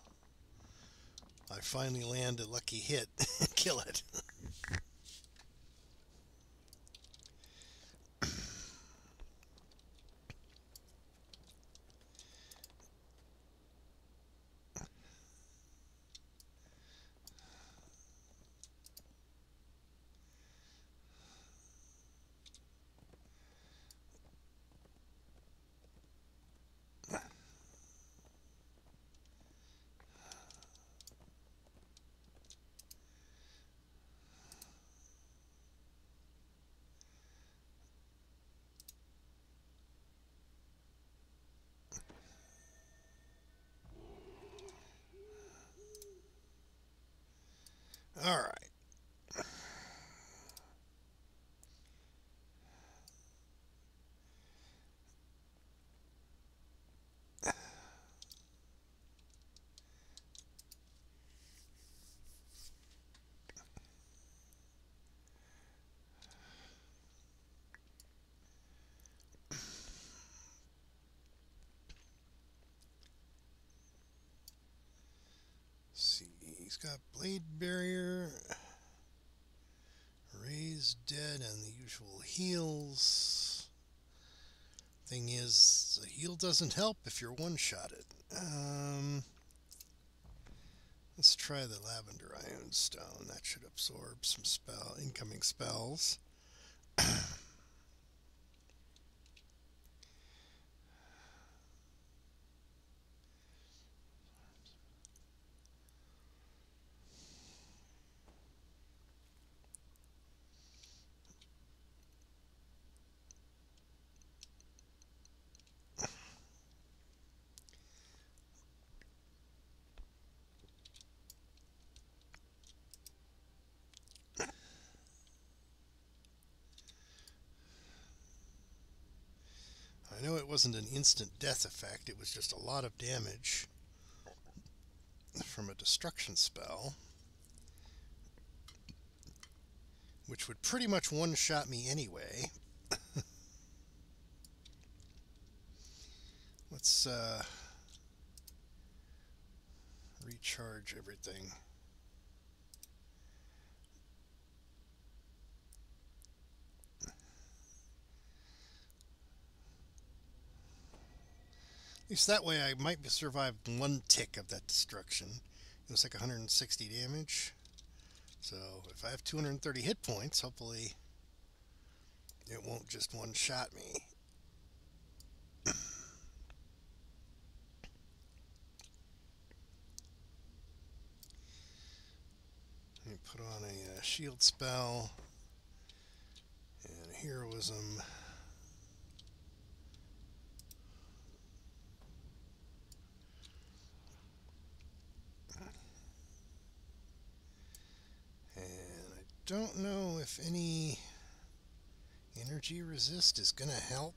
I finally land a lucky hit and kill it. All right. See, he's got blade barrier, raised dead, and the usual heals. Thing is, the heal doesn't help if you're one-shotted. Let's try the lavender ion stone. That should absorb some incoming spells. I know it wasn't an instant death effect, it was just a lot of damage from a destruction spell, which would pretty much one-shot me anyway. Let's recharge everything. At least that way I might survive one tick of that destruction. It was like 160 damage. So if I have 230 hit points, hopefully it won't just one-shot me. Let me put on a shield spell and heroism. Don't know if any energy resist is gonna help.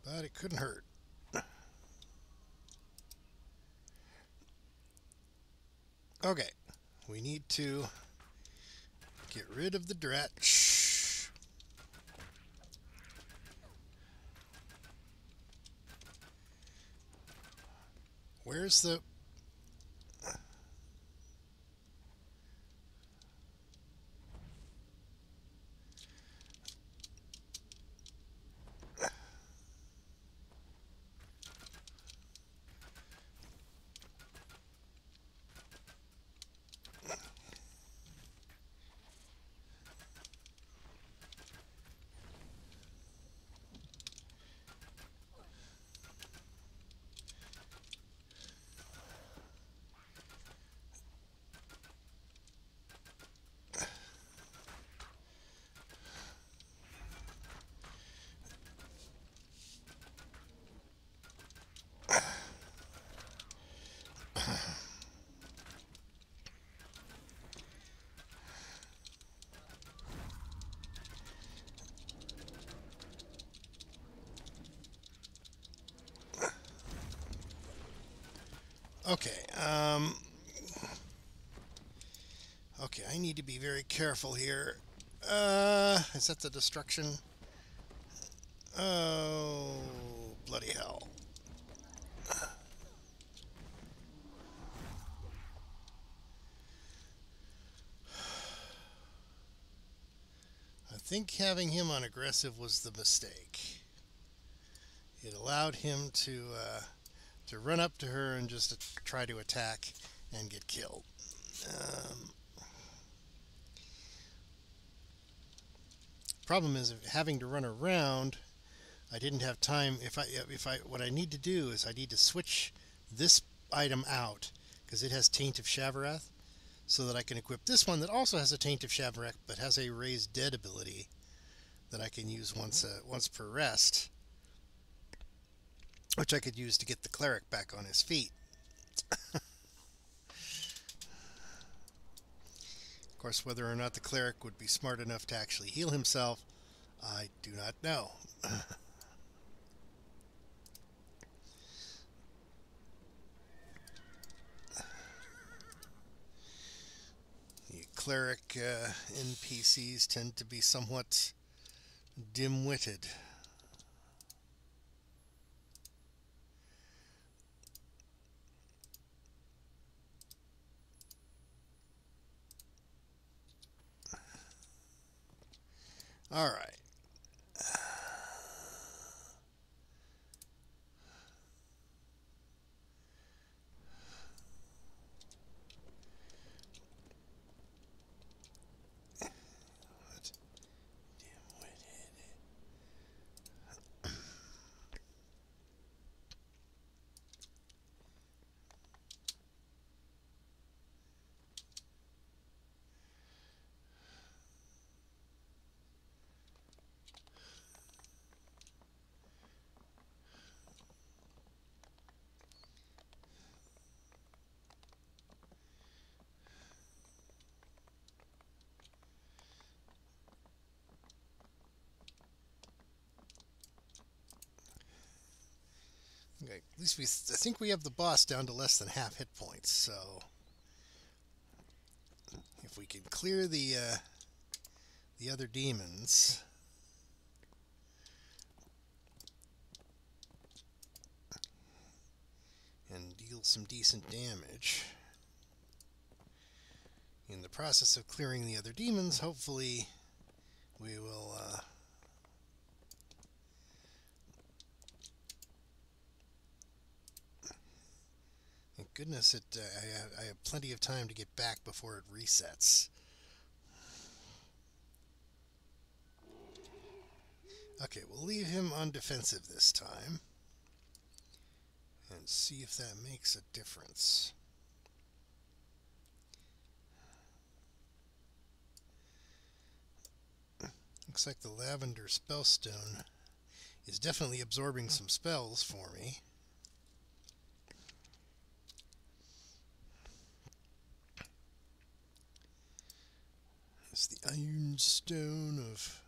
But it couldn't hurt. Okay, we need to get rid of the dretch. Where's the... Okay, okay, I need to be very careful here. Is that the destruction? Oh, bloody hell. I think having him on aggressive was the mistake. It allowed him to run up to her and just try to attack and get killed. Problem is, having to run around, I didn't have time. What I need to do is I need to switch this item out because it has Taint of Shavarath, so that I can equip this one that also has a Taint of Shavarath but has a Raised Dead ability that I can use once per rest, which I could use to get the cleric back on his feet Of course, whether or not the cleric would be smart enough to actually heal himself, I do not know. The cleric NPCs tend to be somewhat dim-witted. All right. Okay, at least I think we have the boss down to less than half hit points. So if we can clear the other demons, and deal some decent damage. In the process of clearing the other demons, hopefully we will thank goodness I have plenty of time to get back before it resets. Okay, we'll leave him on defensive this time and see if that makes a difference. Looks like the lavender spellstone is definitely absorbing some spells for me. It's the iron stone of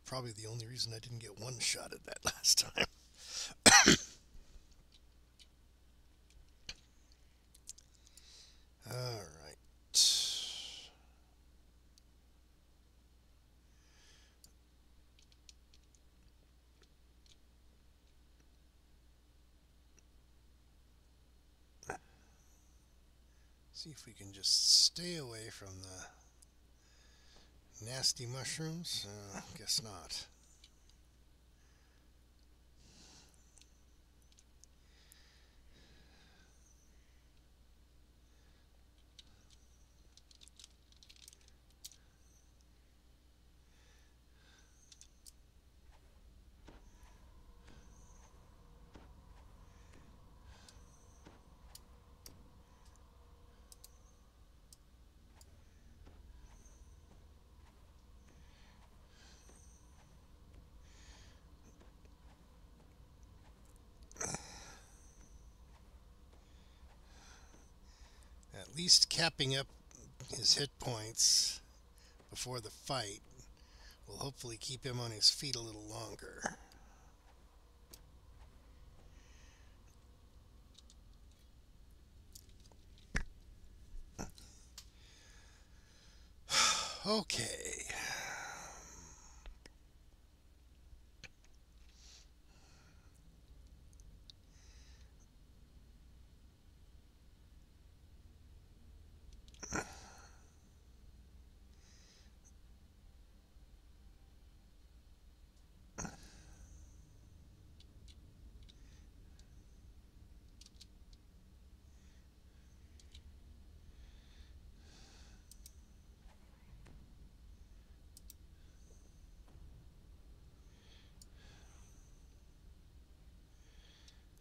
probably the only reason I didn't get one shot at that last time. All right. See if we can just stay away from the nasty mushrooms. Guess not. At least capping up his hit points before the fight will hopefully keep him on his feet a little longer. Okay.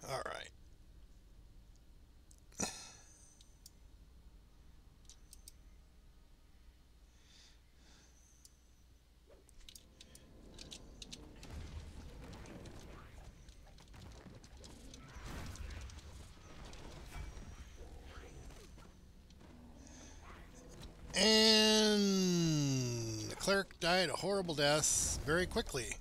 All right. And the cleric died a horrible death very quickly.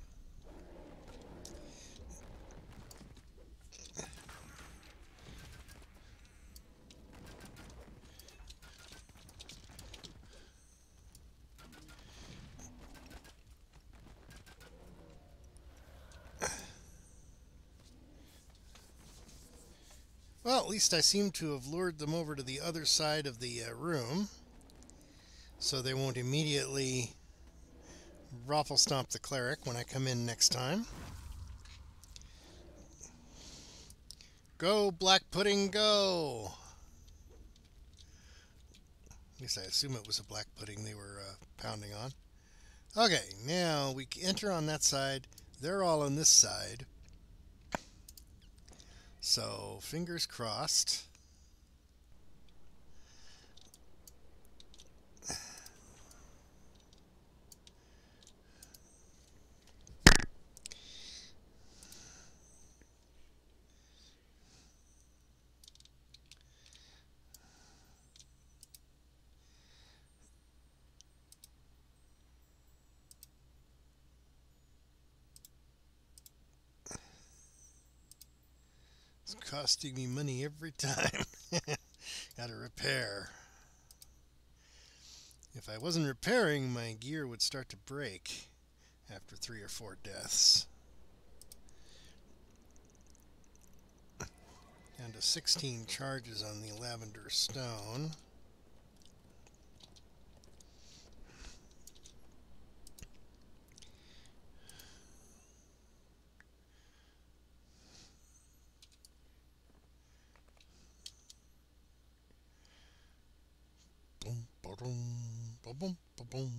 Well, at least I seem to have lured them over to the other side of the room, so they won't immediately raffle stomp the cleric when I come in next time. Go, Black Pudding, go! At least I assume it was a black pudding they were pounding on. Okay, now we enter on that side. They're all on this side. So, fingers crossed. It's costing me money every time. Gotta repair. If I wasn't repairing, my gear would start to break after 3 or 4 deaths. Down to 16 charges on the lavender stone. Boom, ba-dum, ba-boom, ba-boom.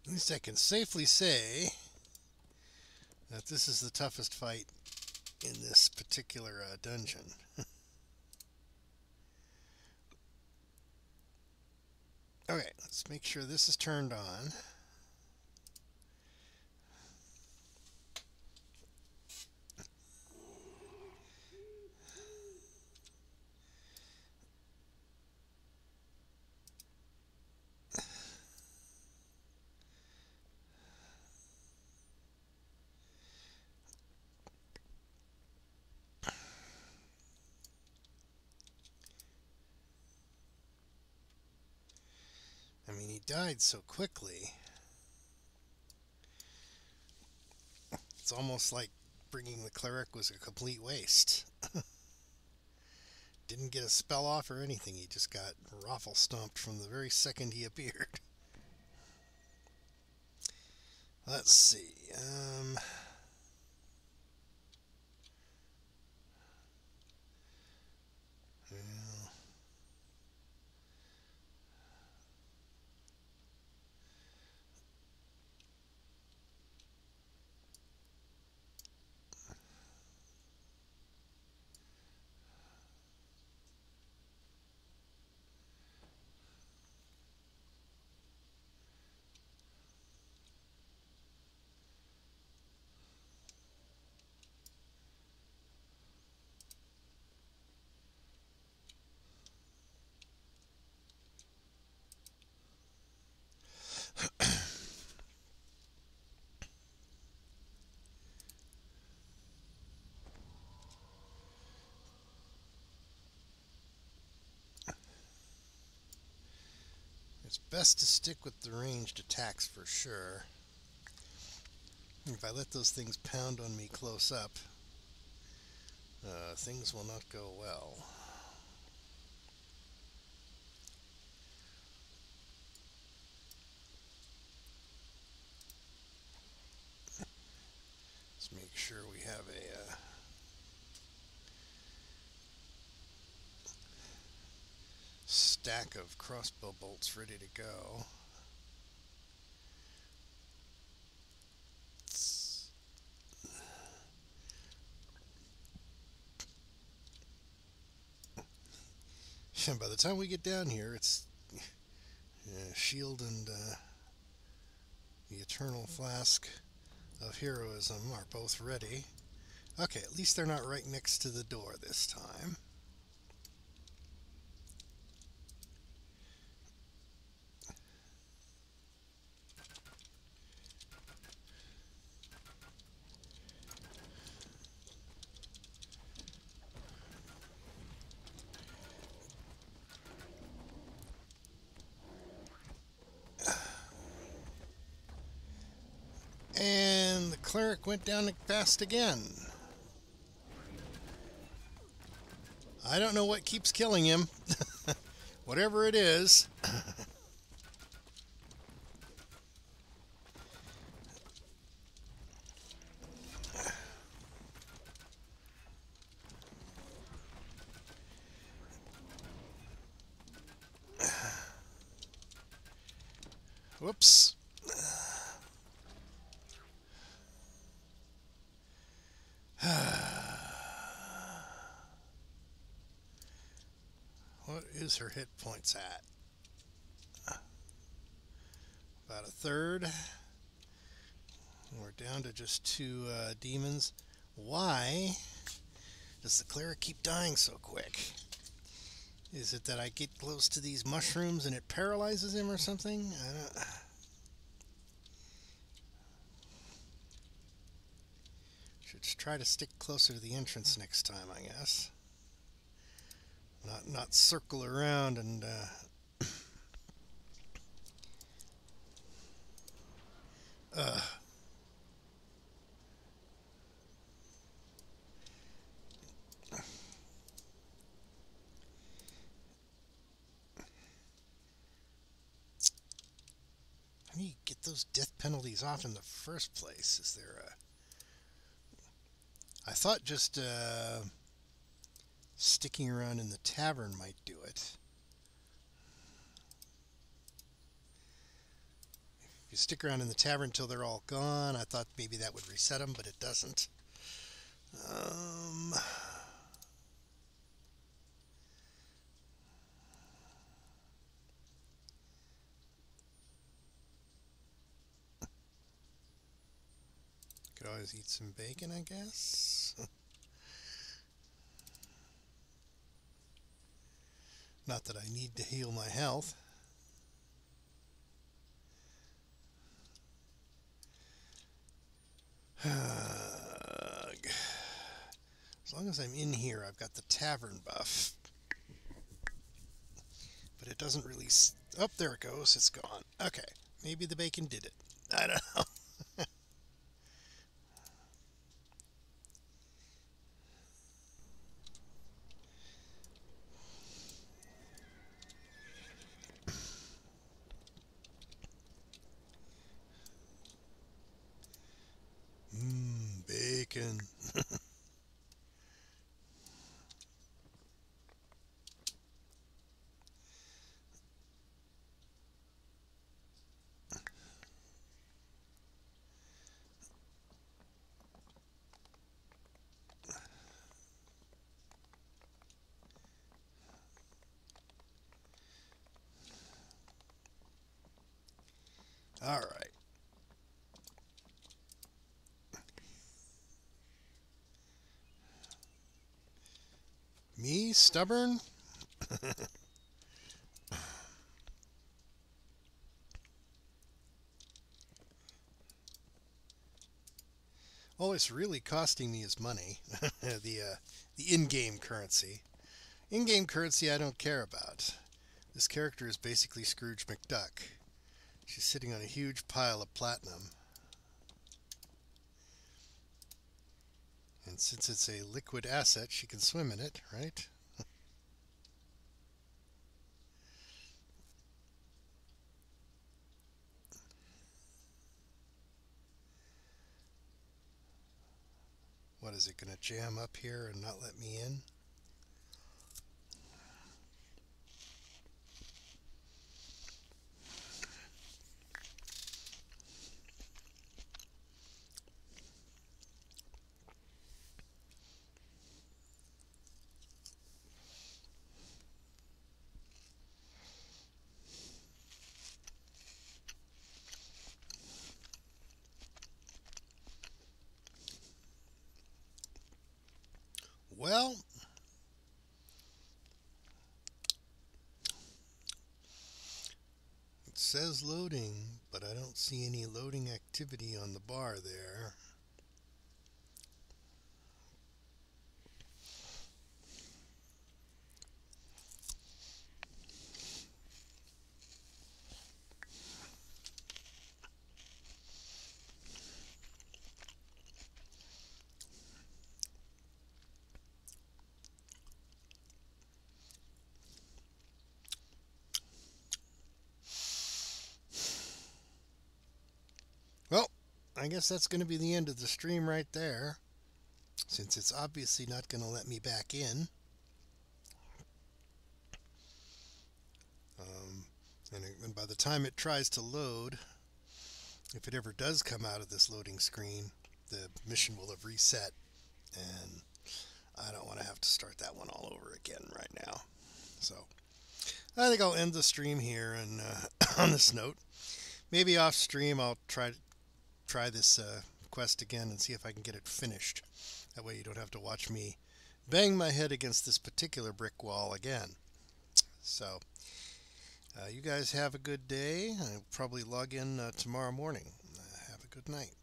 At least I can safely say that this is the toughest fight in this particular dungeon. Okay, let's make sure this is turned on. I mean, he died so quickly. It's almost like bringing the cleric was a complete waste. Didn't get a spell off or anything. He just got raffle stomped from the very second he appeared. Let's see. Well, it's best to stick with the ranged attacks for sure. If I let those things pound on me close up, things will not go well. Let's make sure we have a stack of crossbow bolts ready to go. And by the time we get down here, it's shield and the eternal flask of heroism are both ready. Okay, at least they're not right next to the door this time. And the cleric went down fast again. I don't know what keeps killing him. Whatever it is. Whoops. What is her hit points at? About a third. We're down to just 2 demons. Why does the cleric keep dying so quick? Is it that I get close to these mushrooms and it paralyzes him or something? I don't... Should try to stick closer to the entrance next time, I guess. Not circle around and how do you get those death penalties off in the first place? Is there a... I thought just sticking around in the tavern might do it. If you stick around in the tavern until they're all gone, I thought maybe that would reset them, but it doesn't. Could always eat some bacon, I guess. Not that I need to heal my health. As long as I'm in here, I've got the tavern buff. But it doesn't really... Oh, there it goes. It's gone. Okay. Maybe the bacon did it. I don't know. Bacon. All right. Me, stubborn? All it's really costing me is money. the in-game currency. In-game currency I don't care about. This character is basically Scrooge McDuck. She's sitting on a huge pile of platinum. And since it's a liquid asset, she can swim in it, right? What is it going to jam up here and not let me in? Well, it says loading, but I don't see any loading activity on the bar there. Well, I guess that's going to be the end of the stream right there, since it's obviously not going to let me back in. And by the time it tries to load, if it ever does come out of this loading screen, the mission will have reset, and I don't want to have to start that one all over again right now. So I think I'll end the stream here, and on this note, maybe off stream I'll try this quest again and see if I can get it finished. That way you don't have to watch me bang my head against this particular brick wall again. So you guys have a good day. I'll probably log in tomorrow morning. Have a good night.